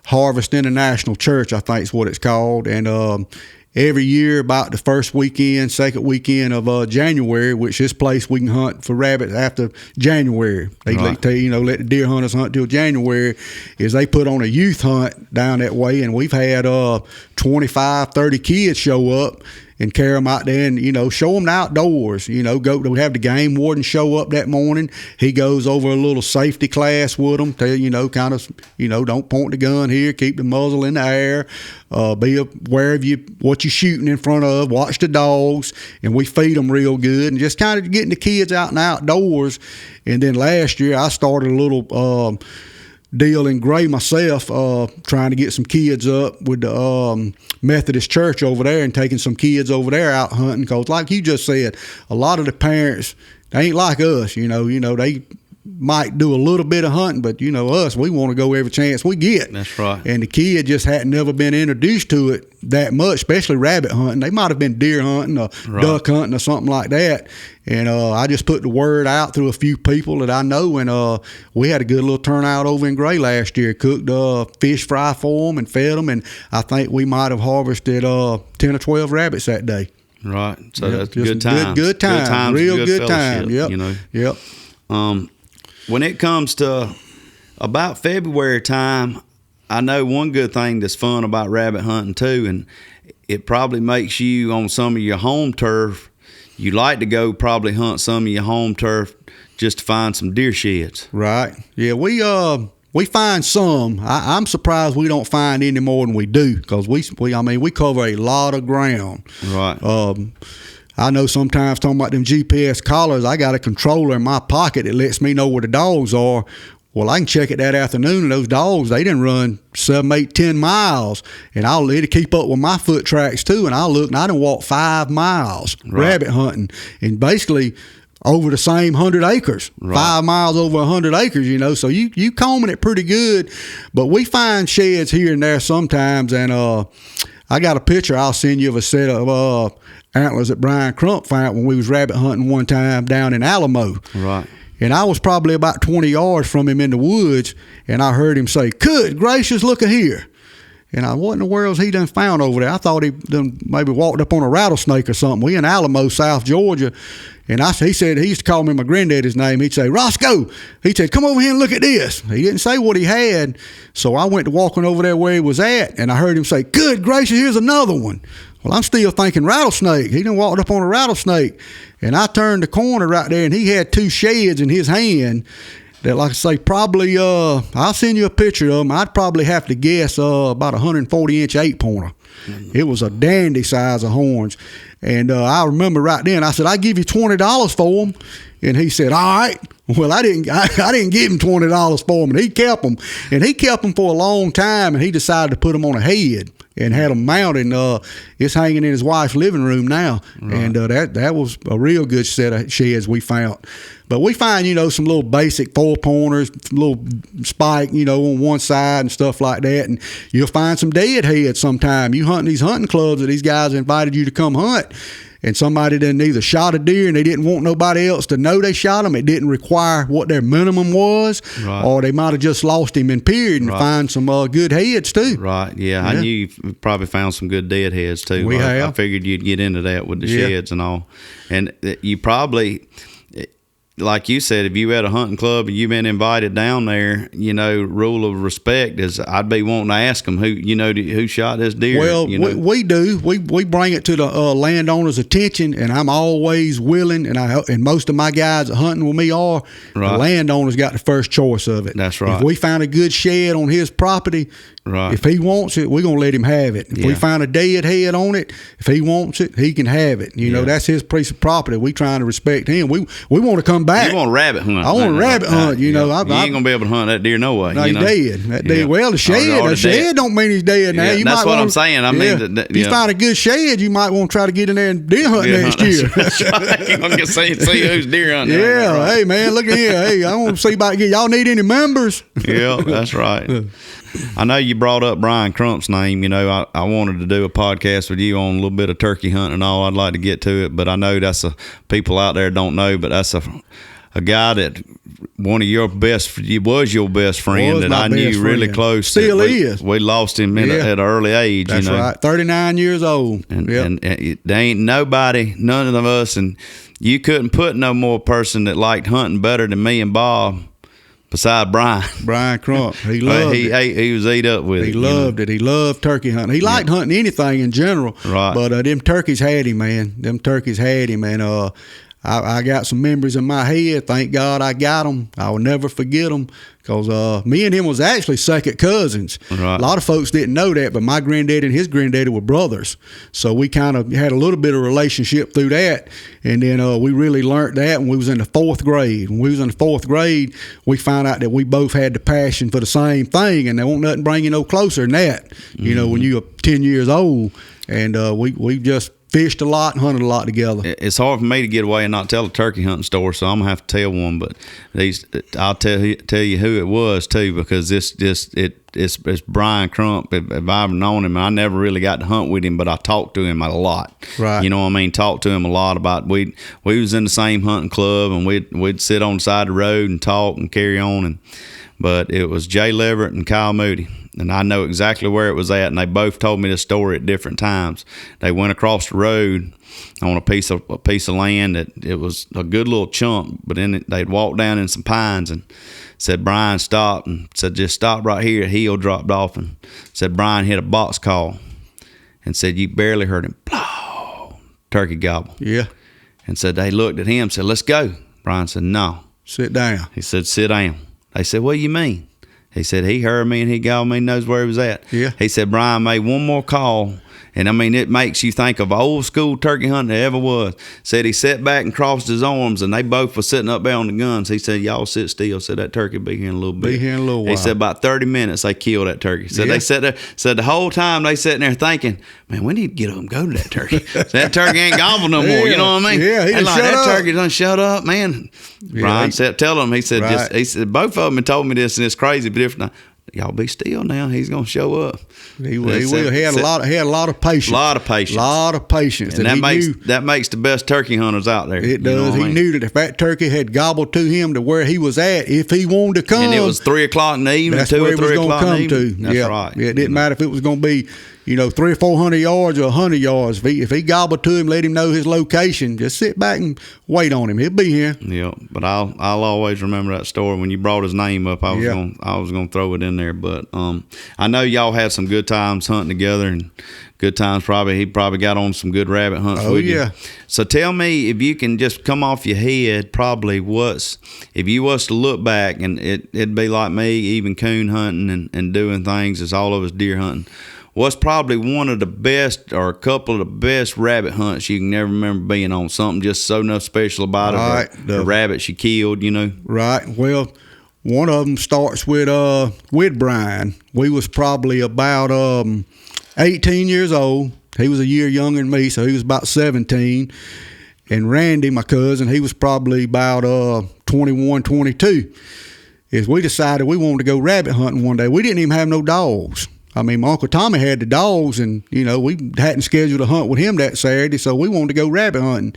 Speaker 3: Harvest International Church, I think is what it's called. And every year, about the second weekend of January, which this place we can hunt for rabbits after January. They let the deer hunters hunt till January. Is they put on a youth hunt down that way, and we've had 25, 30 kids show up and carry them out there and, show them the outdoors. We have the game warden show up that morning. He goes over a little safety class with them, tell don't point the gun here, keep the muzzle in the air, be aware of what you're shooting in front of, watch the dogs, and we feed them real good, and just kind of getting the kids out and outdoors. And then last year I started a little deal in Gray myself, trying to get some kids up with the Methodist church over there and taking some kids over there out hunting, because like you just said, a lot of the parents, they ain't like us, they might do a little bit of hunting, but us, we want to go every chance we get.
Speaker 2: That's right.
Speaker 3: And the kid just hadn't never been introduced to it that much, especially rabbit hunting. They might have been deer hunting or duck hunting or something like that. And I just put the word out through a few people that I know, and we had a good little turnout over in Gray last year. Cooked fish fry for them and fed them, and I think we might have harvested 10 or 12 rabbits that day.
Speaker 2: Right. So that's good time.
Speaker 3: Good time. Real good time. Yep. Yep.
Speaker 2: When it comes to about February time, I know one good thing that's fun about rabbit hunting too, and it probably makes you on some of your home turf, you like to go probably hunt some of your home turf just to find some deer sheds.
Speaker 3: Right. Yeah, we we find some. I'm surprised we don't find any more than we do, because we cover a lot of ground.
Speaker 2: Right.
Speaker 3: I know sometimes, talking about them GPS collars, I got a controller in my pocket that lets me know where the dogs are. Well, I can check it that afternoon, and those dogs, they didn't run 7, 8, 10 miles, and it'll keep up with my foot tracks too. And I'll look, and I done walked 5 miles rabbit hunting, and basically over the same 100 acres, 5 miles over 100 acres, so you combing it pretty good. But we find sheds here and there sometimes, and I got a picture I'll send you of a set of antlers that Brian Crump found when we was rabbit hunting one time down in Alamo.
Speaker 2: Right.
Speaker 3: And I was probably about 20 yards from him in the woods, and I heard him say, "Good gracious, look at here." And what in the world's he done found over there? I thought he done maybe walked up on a rattlesnake or something. We in Alamo, South Georgia. And he said, he used to call me my granddaddy's name. He'd say, "Roscoe," he said, "come over here and look at this." He didn't say what he had. So I went to walking over there where he was at, and I heard him say, "Good gracious, here's another one." Well, I'm still thinking rattlesnake. He done walked up on a rattlesnake. And I turned the corner right there, and he had 2 sheds in his hand that, like I say, probably, I'll send you a picture of them. I'd probably have to guess about 140-inch 8-pointer. It was a dandy size of horns. And I remember right then, I said, "I give you $20 for them." And he said, "All right." Well, I didn't give him $20 for them, and he kept them. And he kept them for a long time, and he decided to put them on a head and had them mounted. It's hanging in his wife's living room now. Right. And that was a real good set of sheds we found. But we find, some little basic 4-pointers, little spike, on one side and stuff like that. And you'll find some dead heads sometime. You hunt these hunting clubs that these guys invited you to come hunt, and somebody done either shot a deer and they didn't want nobody else to know they shot them. It didn't require what their minimum was, or they might have just lost him in period, and find some good heads too.
Speaker 2: Right, yeah. I knew you probably found some good dead heads too. I figured you'd get into that with the sheds and all. And you probably, like you said, if you had a hunting club and you've been invited down there, rule of respect is I'd be wanting to ask them who shot this deer.
Speaker 3: Well, we do. We bring it to the landowner's attention, and I'm always willing. And most of my guys that hunting with me are the landowner's got the first choice of it.
Speaker 2: That's right.
Speaker 3: If we find a good shed on his property, if he wants it, we're gonna let him have it. If we find a dead head on it, if he wants it, he can have it. That's his piece of property. We trying to respect him. We want to come back.
Speaker 2: You want to rabbit hunt?
Speaker 3: I want to rabbit hunt.
Speaker 2: You ain't gonna be able to hunt that deer no way.
Speaker 3: No, he's dead. That dead. Well, the shed don't mean he's dead now.
Speaker 2: Yeah, that's what I'm saying. I mean,
Speaker 3: if you find a good shed, you might want to try to get in there and deer hunt next year.
Speaker 2: That's right. You're gonna see who's deer hunting.
Speaker 3: Yeah. Hey man, look at here. Hey, I want to see about y'all need any members?
Speaker 2: Yeah, that's right. I know you brought up Brian Crump's name. I wanted to do a podcast with you on a little bit of turkey hunting and all. I'd like to get to it, but I know that's people out there don't know, but that's a guy that one of your best friend that I knew really close.
Speaker 3: Still is.
Speaker 2: We lost him at an early age.
Speaker 3: That's right. 39 years old.
Speaker 2: And there ain't nobody, none of us, and you couldn't put no more person that liked hunting better than me and Bob. Beside Brian
Speaker 3: Crump, he loved it.
Speaker 2: He was ate up with it.
Speaker 3: He loved it. He loved turkey hunting. He liked hunting anything in general.
Speaker 2: Right.
Speaker 3: But them turkeys had him, man. Them turkeys had him, and I got some memories in my head. Thank God I got them. I will never forget them, because me and him was actually second cousins.
Speaker 2: Right.
Speaker 3: A lot of folks didn't know that, but my granddaddy and his granddaddy were brothers. So we kind of had a little bit of relationship through that. And then we really learned that when we was in the 4th grade. When we was in the 4th grade, we found out that we both had the passion for the same thing, and there won't nothing bring you no closer than that.
Speaker 2: Mm-hmm.
Speaker 3: When you're 10 years old. And we just fished a lot and hunted a lot together.
Speaker 2: It's hard for me to get away and not tell a turkey hunting story, so I'm gonna have to tell one. But I'll tell you who it was too, because it's Brian Crump. If I've ever known him, and I never really got to hunt with him, but I talked to him a lot.
Speaker 3: Right.
Speaker 2: You know what I mean? Talked to him a lot about we was in the same hunting club, and we'd sit on the side of the road and talk and carry on. But it was Jay Leverett and Kyle Moody. And I know exactly where it was at, and they both told me this story at different times. They went across the road on a piece of land that it was a good little chunk, but then they'd walked down in some pines, and said Brian stopped and said, "Just stop right here." A heel dropped off, and said Brian hit a box call, and said you barely heard him, blow, turkey gobble.
Speaker 3: Yeah.
Speaker 2: And said they looked at him and said, "Let's go." Brian said, "No."
Speaker 3: Sit down.
Speaker 2: He said, "Sit down." They said, "What do you mean?" He said he heard me and he got me, knows where he was at.
Speaker 3: Yeah.
Speaker 2: He said Brian made one more call. And I mean, it makes you think of old school turkey hunting that ever was. Said he sat back and crossed his arms, and they both were sitting up there on the guns. He said, "Y'all sit still." Said that turkey be here in a little bit.
Speaker 3: Be here in a little while.
Speaker 2: He said about 30 minutes they killed that turkey. Said
Speaker 3: Yeah.
Speaker 2: they sat there. Said the whole time they sitting there thinking, "Man, we need to get up and go to that turkey." Said that turkey ain't gobble no more. You know what I mean?
Speaker 3: Yeah, he
Speaker 2: They
Speaker 3: done
Speaker 2: like
Speaker 3: shut
Speaker 2: that
Speaker 3: up.
Speaker 2: turkey done shut up, man. Brian said, "Tell him." He said,
Speaker 3: Right.
Speaker 2: he said both of them had told me this, and it's crazy, but if not. Y'all be still now. He's gonna show up.
Speaker 3: He will. He had a lot of patience.
Speaker 2: A lot of patience.
Speaker 3: Lot of patience.
Speaker 2: And that makes the best turkey hunters out there.
Speaker 3: It does.
Speaker 2: You know what I
Speaker 3: He
Speaker 2: mean?
Speaker 3: knew that if that turkey had gobbled to him to where he was at, if he wanted to come,
Speaker 2: And it was 3 o'clock in the evening,
Speaker 3: that's
Speaker 2: 2
Speaker 3: where
Speaker 2: or
Speaker 3: he was
Speaker 2: 3
Speaker 3: going to
Speaker 2: o'clock in the
Speaker 3: come
Speaker 2: evening.
Speaker 3: to.
Speaker 2: That's
Speaker 3: Yeah.
Speaker 2: right.
Speaker 3: Yeah, it didn't matter if it was going to be, 300 or 400 yards or 100 yards. If he gobbled to him, let him know his location. Just sit back and wait on him. He'll be here.
Speaker 2: Yeah, but I'll always remember that story. When you brought his name up, I was gonna throw it in there. But I know y'all had some good times hunting together, and good times. He probably got on some good rabbit hunts.
Speaker 3: Oh,
Speaker 2: with you.
Speaker 3: yeah.
Speaker 2: So tell me, if you can just come off your head, probably if you was to look back, and it'd be like me, even coon hunting and doing things as all of us deer hunting. What's probably one of the best or a couple of the best rabbit hunts you can never remember being on? Something just so enough special about it.
Speaker 3: Right.
Speaker 2: The rabbits you killed,
Speaker 3: Right. Well, one of them starts with Brian. We was probably about 18 years old. He was a year younger than me, so he was about 17. And Randy, my cousin, he was probably about 21, 22. Is we decided we wanted to go rabbit hunting one day. We didn't even have no dogs. I mean, my Uncle Tommy had the dogs, and, we hadn't scheduled a hunt with him that Saturday, so we wanted to go rabbit hunting.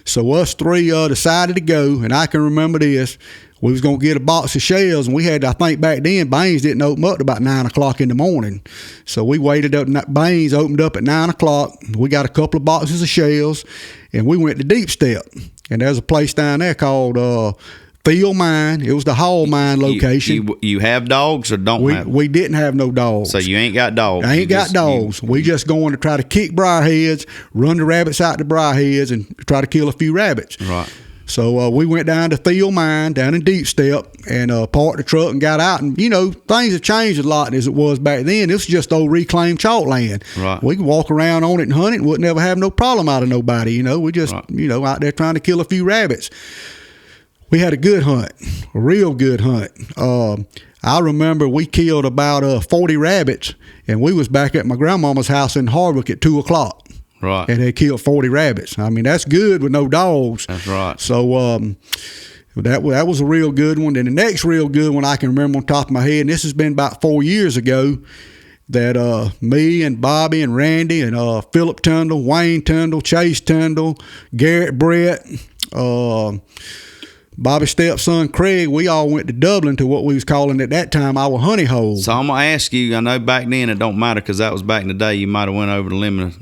Speaker 3: So us three decided to go, and I can remember this. We was going to get a box of shells, and we had, I think back then, Baines didn't open up to about 9 o'clock in the morning. So we waited up, Baines opened up at 9 o'clock. We got a couple of boxes of shells, and we went to Deep Step. And there's a place down there called Field Mine. It was the Hall Mine location.
Speaker 2: You have dogs or don't have?
Speaker 3: We didn't have no dogs.
Speaker 2: So you ain't got dogs.
Speaker 3: I ain't got dogs. We just going to try to kick briarheads, run the rabbits out to briarheads, and try to kill a few rabbits.
Speaker 2: Right.
Speaker 3: So we went down to Field Mine down in Deep Step and parked the truck and got out. And, things have changed a lot as it was back then. This was just old reclaimed chalk land.
Speaker 2: Right.
Speaker 3: We could walk around on it and hunt it and wouldn't ever have no problem out of nobody. We just,
Speaker 2: right.
Speaker 3: Out there trying to kill a few rabbits. We had a good hunt, a real good hunt. I remember we killed about 40 rabbits, and we was back at my grandmama's house in Hardwick at 2 o'clock.
Speaker 2: Right.
Speaker 3: And they killed 40 rabbits. I mean, that's good with no dogs.
Speaker 2: That's right.
Speaker 3: So that was a real good one. And the next real good one I can remember on top of my head, and this has been about 4 years ago, that me and Bobby and Randy and Philip Tundle, Wayne Tundle, Chase Tundle, Garrett Brett, Bobby's stepson Craig, we all went to Dublin to what we was calling at that time our honey hole.
Speaker 2: So I'm gonna ask you. I know back then it don't matter because that was back in the day. You might have went over the limit.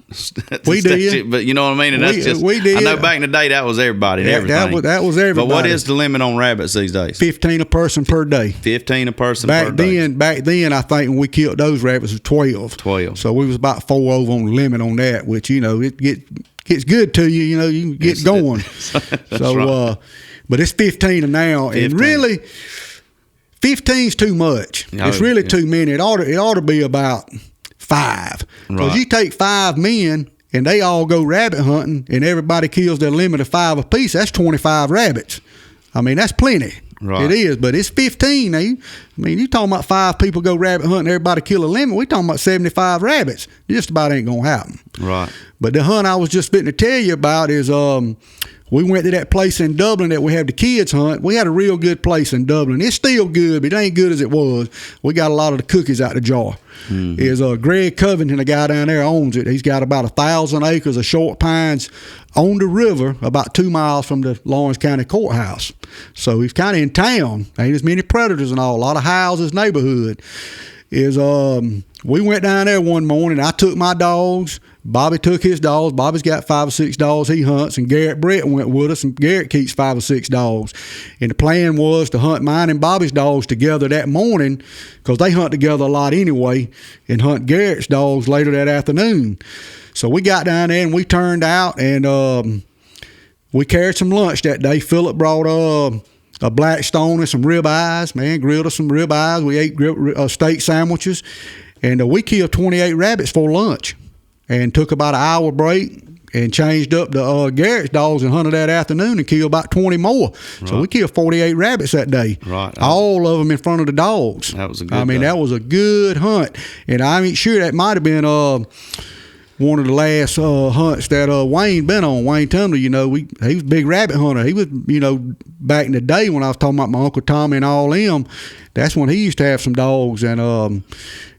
Speaker 3: We did,
Speaker 2: but you know what I mean. And
Speaker 3: we did.
Speaker 2: I know back in the day that was everybody and everything.
Speaker 3: That was everybody.
Speaker 2: But what is the limit on rabbits these days?
Speaker 3: 15 a person per day.
Speaker 2: 15 a person per day.
Speaker 3: Back then, I think when we killed those rabbits, it was 12.
Speaker 2: 12.
Speaker 3: So we was about 4 over on the limit on that, which it gets good to you. You can get going. So.
Speaker 2: Right.
Speaker 3: But it's 15 now,
Speaker 2: 15.
Speaker 3: and really, 15's too much. It's really too many. It ought to be about 5. Because you take 5 men and they all go rabbit hunting, and everybody kills their limit of 5 apiece. That's 25 rabbits. I mean, that's plenty.
Speaker 2: Right.
Speaker 3: It is, but it's 15 now. You talking about 5 people go rabbit hunting, everybody kill a limit. We talking about 75 rabbits. Just about ain't gonna happen.
Speaker 2: Right.
Speaker 3: But the hunt I was just fitting to tell you about is we went to that place in Dublin that we have the kids hunt. We had a real good place in Dublin. It's still good, but it ain't good as it was. We got a lot of the cookies out the jar. Mm-hmm. Is Greg Covington, the guy down there, owns it. He's got about 1,000 acres of short pines on the river, about 2 miles from the Lawrence County Courthouse. So he's kind of in town. Ain't as many predators and all. A lot of houses, neighborhood. We went down there one morning. I took my dogs. Bobby took his dogs. Bobby's got 5 or 6 dogs he hunts, and Garrett Brett went with us, and Garrett keeps 5 or 6 dogs. And the plan was to hunt mine and Bobby's dogs together that morning, because they hunt together a lot anyway, and hunt Garrett's dogs later that afternoon. So we got down there and we turned out, and we carried some lunch that day. Philip brought a Blackstone and some ribeyes. Man, grilled us some ribeyes. We ate steak sandwiches, and we killed 28 rabbits for lunch, and took about an hour break. And changed up the Garrett's dogs and hunted that afternoon and killed about 20 more. Right. So we killed 48 rabbits that day.
Speaker 2: Right.
Speaker 3: All of them in front of the dogs.
Speaker 2: That was a good day.
Speaker 3: That was a good hunt. And I ain't sure that might have been one of the last hunts that Wayne been on. Wayne Tundler, he was a big rabbit hunter. He was, back in the day when I was talking about my Uncle Tommy and all them, that's when he used to have some dogs. And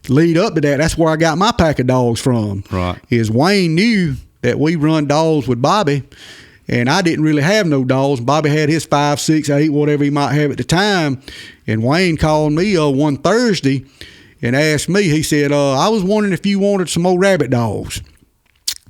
Speaker 3: lead up to that, that's where I got my pack of dogs from.
Speaker 2: Right.
Speaker 3: Is Wayne knew that we run dogs with Bobby, and I didn't really have no dogs. Bobby had his 5, 6, 8, whatever he might have at the time. And Wayne called me one Thursday and asked me, he said, I was wondering if you wanted some more rabbit dogs.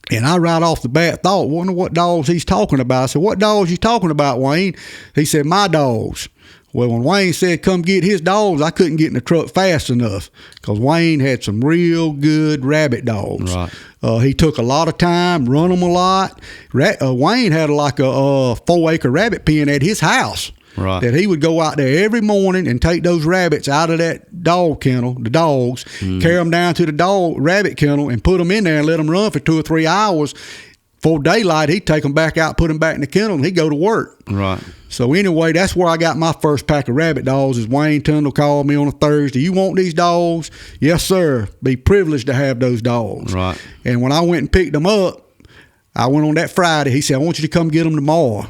Speaker 3: And I right off the bat thought, wonder what dogs he's talking about. I said, what dogs you talking about, Wayne? He said, my dogs. Well, when Wayne said come get his dogs, I couldn't get in the truck fast enough because Wayne had some real good rabbit dogs.
Speaker 2: Right.
Speaker 3: He took a lot of time, run them a lot. Wayne had like a 4-acre rabbit pen at his house.
Speaker 2: Right.
Speaker 3: That he would go out there every morning and take those rabbits out of that dog kennel, the dogs, carry them down to the rabbit kennel and put them in there and let them run for 2 or 3 hours. Before daylight, he'd take them back out, put them back in the kennel, and he'd go to work.
Speaker 2: Right.
Speaker 3: So anyway, that's where I got my first pack of rabbit dogs. Is Wayne Tundle called me on a Thursday. You want these dogs? Yes, sir. Be privileged to have those dogs.
Speaker 2: Right.
Speaker 3: And when I went and picked them up, I went on that Friday. He said, I want you to come get them tomorrow.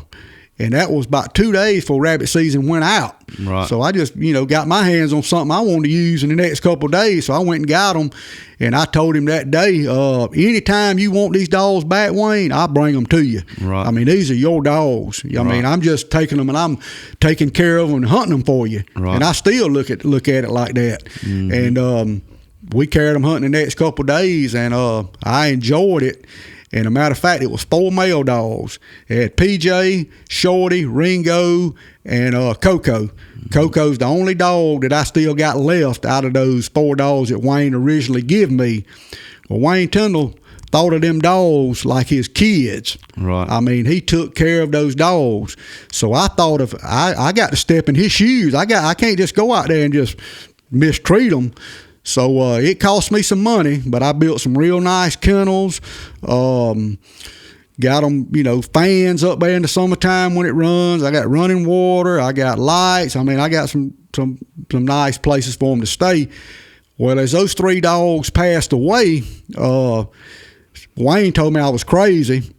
Speaker 3: And that was about 2 days before rabbit season went out.
Speaker 2: Right.
Speaker 3: So I just, got my hands on something I wanted to use in the next couple of days. So I went and got them. And I told him that day, anytime you want these dogs back, Wayne, I'll bring them to you.
Speaker 2: Right.
Speaker 3: These are your dogs. I'm just taking them and I'm taking care of them and hunting them for you.
Speaker 2: Right.
Speaker 3: And I still look at it like that. Mm-hmm. And we carried them hunting the next couple of days, and I enjoyed it. And a matter of fact, it was 4 male dogs. It had PJ, Shorty, Ringo, and Coco. Coco's the only dog that I still got left out of those 4 dogs that Wayne originally gave me. Well, Wayne Tundle thought of them dogs like his kids.
Speaker 2: Right.
Speaker 3: He took care of those dogs. So I thought I got to step in his shoes. I can't just go out there and just mistreat them. So it cost me some money, but I built some real nice kennels. Got them, fans up there in the summertime when it runs. I got running water. I got lights. I got some nice places for them to stay. Well, as those 3 dogs passed away, Wayne told me I was crazy,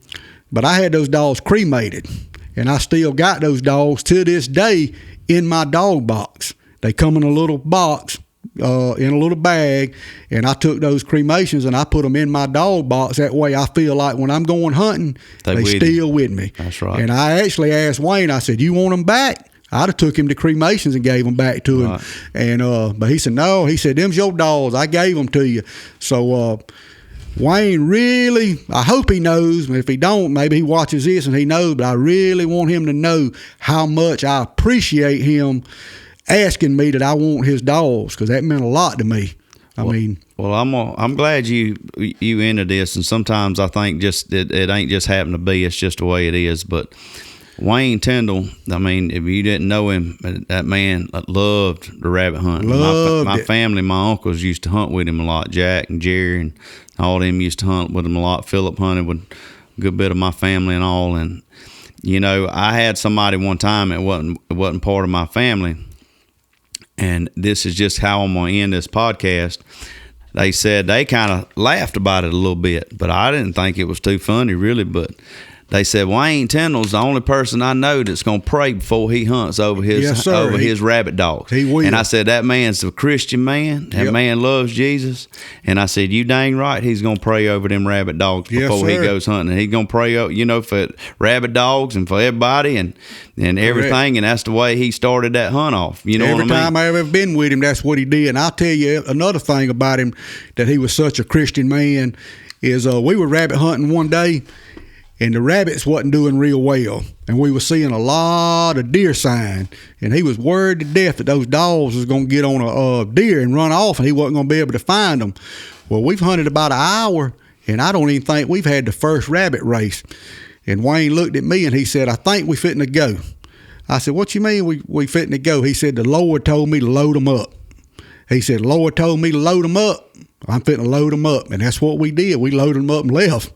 Speaker 3: but I had those dogs cremated, and I still got those dogs to this day in my dog box. They come in a little box. In a little bag, and I took those cremations and I put them in my dog box. That way I feel like when I'm going hunting, they still with me.
Speaker 2: That's right.
Speaker 3: And I actually asked Wayne, I said, you want them back? I'd have took him to cremations and gave them back to him.
Speaker 2: Right.
Speaker 3: And but he said, no. He said, them's your dogs. I gave them to you. So Wayne really, I hope he knows. If he don't, maybe he watches this and he knows, but I really want him to know how much I appreciate him asking me that I want his dogs, because that meant a lot to me.
Speaker 2: Well, I'm glad you into this, and sometimes I think just it ain't just happened to be. It's just the way it is. But Wayne Tindall, if you didn't know him, that man loved the rabbit hunting. My family, my uncles used to hunt with him a lot. Jack and Jerry and all them used to hunt with him a lot. Philip hunted with a good bit of my family and all. And I had somebody one time that wasn't part of my family. And this is just how I'm going to end this podcast. They said they kind of laughed about it a little bit, but I didn't think it was too funny, really. But they said Wayne Tindall's the only person I know that's going to pray before he hunts over his rabbit dogs.
Speaker 3: He will.
Speaker 2: And I said, that man's a Christian man. That man loves Jesus. And I said, you dang right, he's going to pray over them rabbit dogs before he goes hunting. He's going to pray, for rabbit dogs and for everybody and everything. Correct. And that's the way he started that hunt off. You know what I mean?
Speaker 3: Every time I ever been with him, that's what he did. And I'll tell you another thing about him, that he was such a Christian man, is we were rabbit hunting one day, and the rabbits wasn't doing real well. And we were seeing a lot of deer sign. And he was worried to death that those dogs was going to get on a deer and run off, and he wasn't going to be able to find them. Well, we've hunted about an hour, and I don't even think we've had the first rabbit race. And Wayne looked at me, and he said, I think we fitting to go. I said, what you mean we fitting to go? He said, the Lord told me to load them up. He said, the Lord told me to load them up. I'm fitting to load them up. And that's what we did. We loaded them up and left.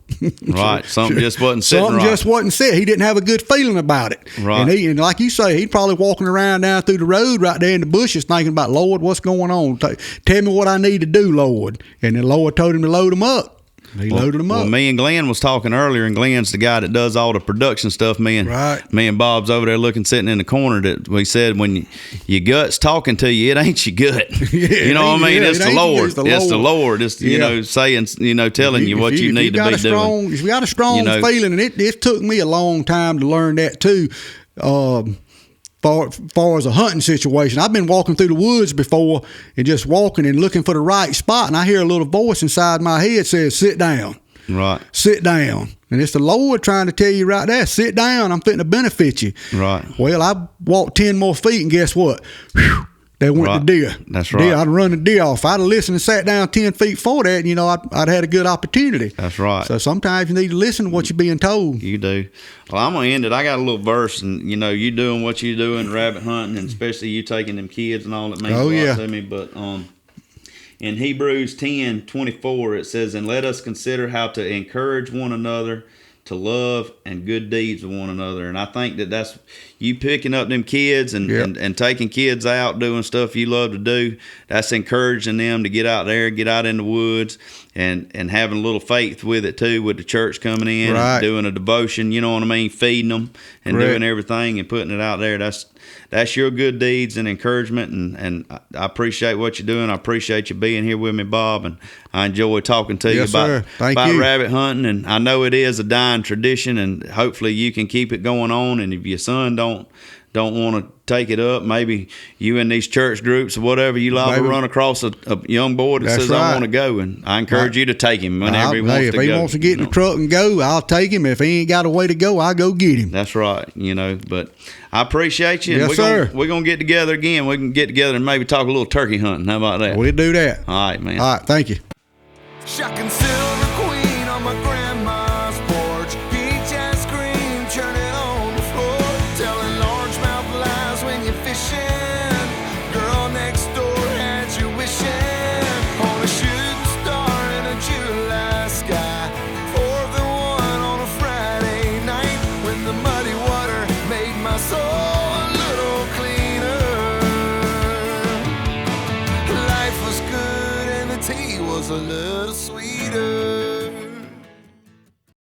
Speaker 2: Right. Something just wasn't sitting right.
Speaker 3: Something just wasn't set. He didn't have a good feeling about it.
Speaker 2: Right.
Speaker 3: And like you say, he's probably walking around down through the road right there in the bushes thinking about, Lord, what's going on? Tell me what I need to do, Lord. And the Lord told him to load them up. He loaded them up.
Speaker 2: Well, me and Glenn was talking earlier, and Glenn's the guy that does all the production stuff. Me and Bob's over there sitting in the corner. That we said, when your gut's talking to you, it ain't your gut. You know what I mean? It's the Lord. It's the Lord. It's saying, telling you what you need to be doing.
Speaker 3: If you got a strong feeling, and it took me a long time to learn that too. Far as a hunting situation, I've been walking through the woods before and just walking and looking for the right spot, and I hear a little voice inside my head says, sit down.
Speaker 2: Right.
Speaker 3: Sit down. And it's the Lord trying to tell you right there, sit down, I'm fitting to benefit you.
Speaker 2: Right.
Speaker 3: Well, I walked 10 more feet, and guess what? Whew, there went the deer.
Speaker 2: That's right.
Speaker 3: I'd run the deer off. If I'd have listened and sat down 10 feet for that, I'd had a good opportunity.
Speaker 2: That's right.
Speaker 3: So sometimes you need to listen to what you're being told.
Speaker 2: You do. Well, I'm going to end it. I got a little verse, and, you doing what you doing, rabbit hunting, and especially you taking them kids and all that means a lot to me. But in Hebrews 10:24, it says, and let us consider how to encourage one another to love and good deeds with one another. And I think that's you picking up them kids and taking kids out doing stuff you love to do. That's encouraging them to get out there, get out in the woods, and having a little faith with it too, with the church coming in and doing a devotion, you know what I mean, feeding them and doing everything and putting it out there. That's your good deeds and encouragement, and I appreciate what you're doing. I appreciate you being here with me, Bob, and I enjoy talking to you about rabbit hunting. And I know it is a dying tradition, and hopefully you can keep it going on. And if your son don't want to take it up, maybe you in these church groups or whatever, you liable to run across a young boy that says, I want to go, and I encourage you to take him whenever he wants to go.
Speaker 3: If he wants to get in the truck and go, I'll take him. If he ain't got a way to go, I'll go get him.
Speaker 2: That's right, but I appreciate you.
Speaker 3: Yes,
Speaker 2: we're going to get together again. We can get together and maybe talk a little turkey hunting. How about that?
Speaker 3: We'll do that.
Speaker 2: All right, man.
Speaker 3: All right, thank you.
Speaker 1: Shocking silver queen on my grandma's porch. Peach ice cream churning on the floor. Telling largemouth lies when you're fishing. Girl next door had you wishing on a shooting star in a July sky. 4th and 1 on a Friday night when the muddy water made my soul a little cleaner. Life was good and the tea was a little sweeter.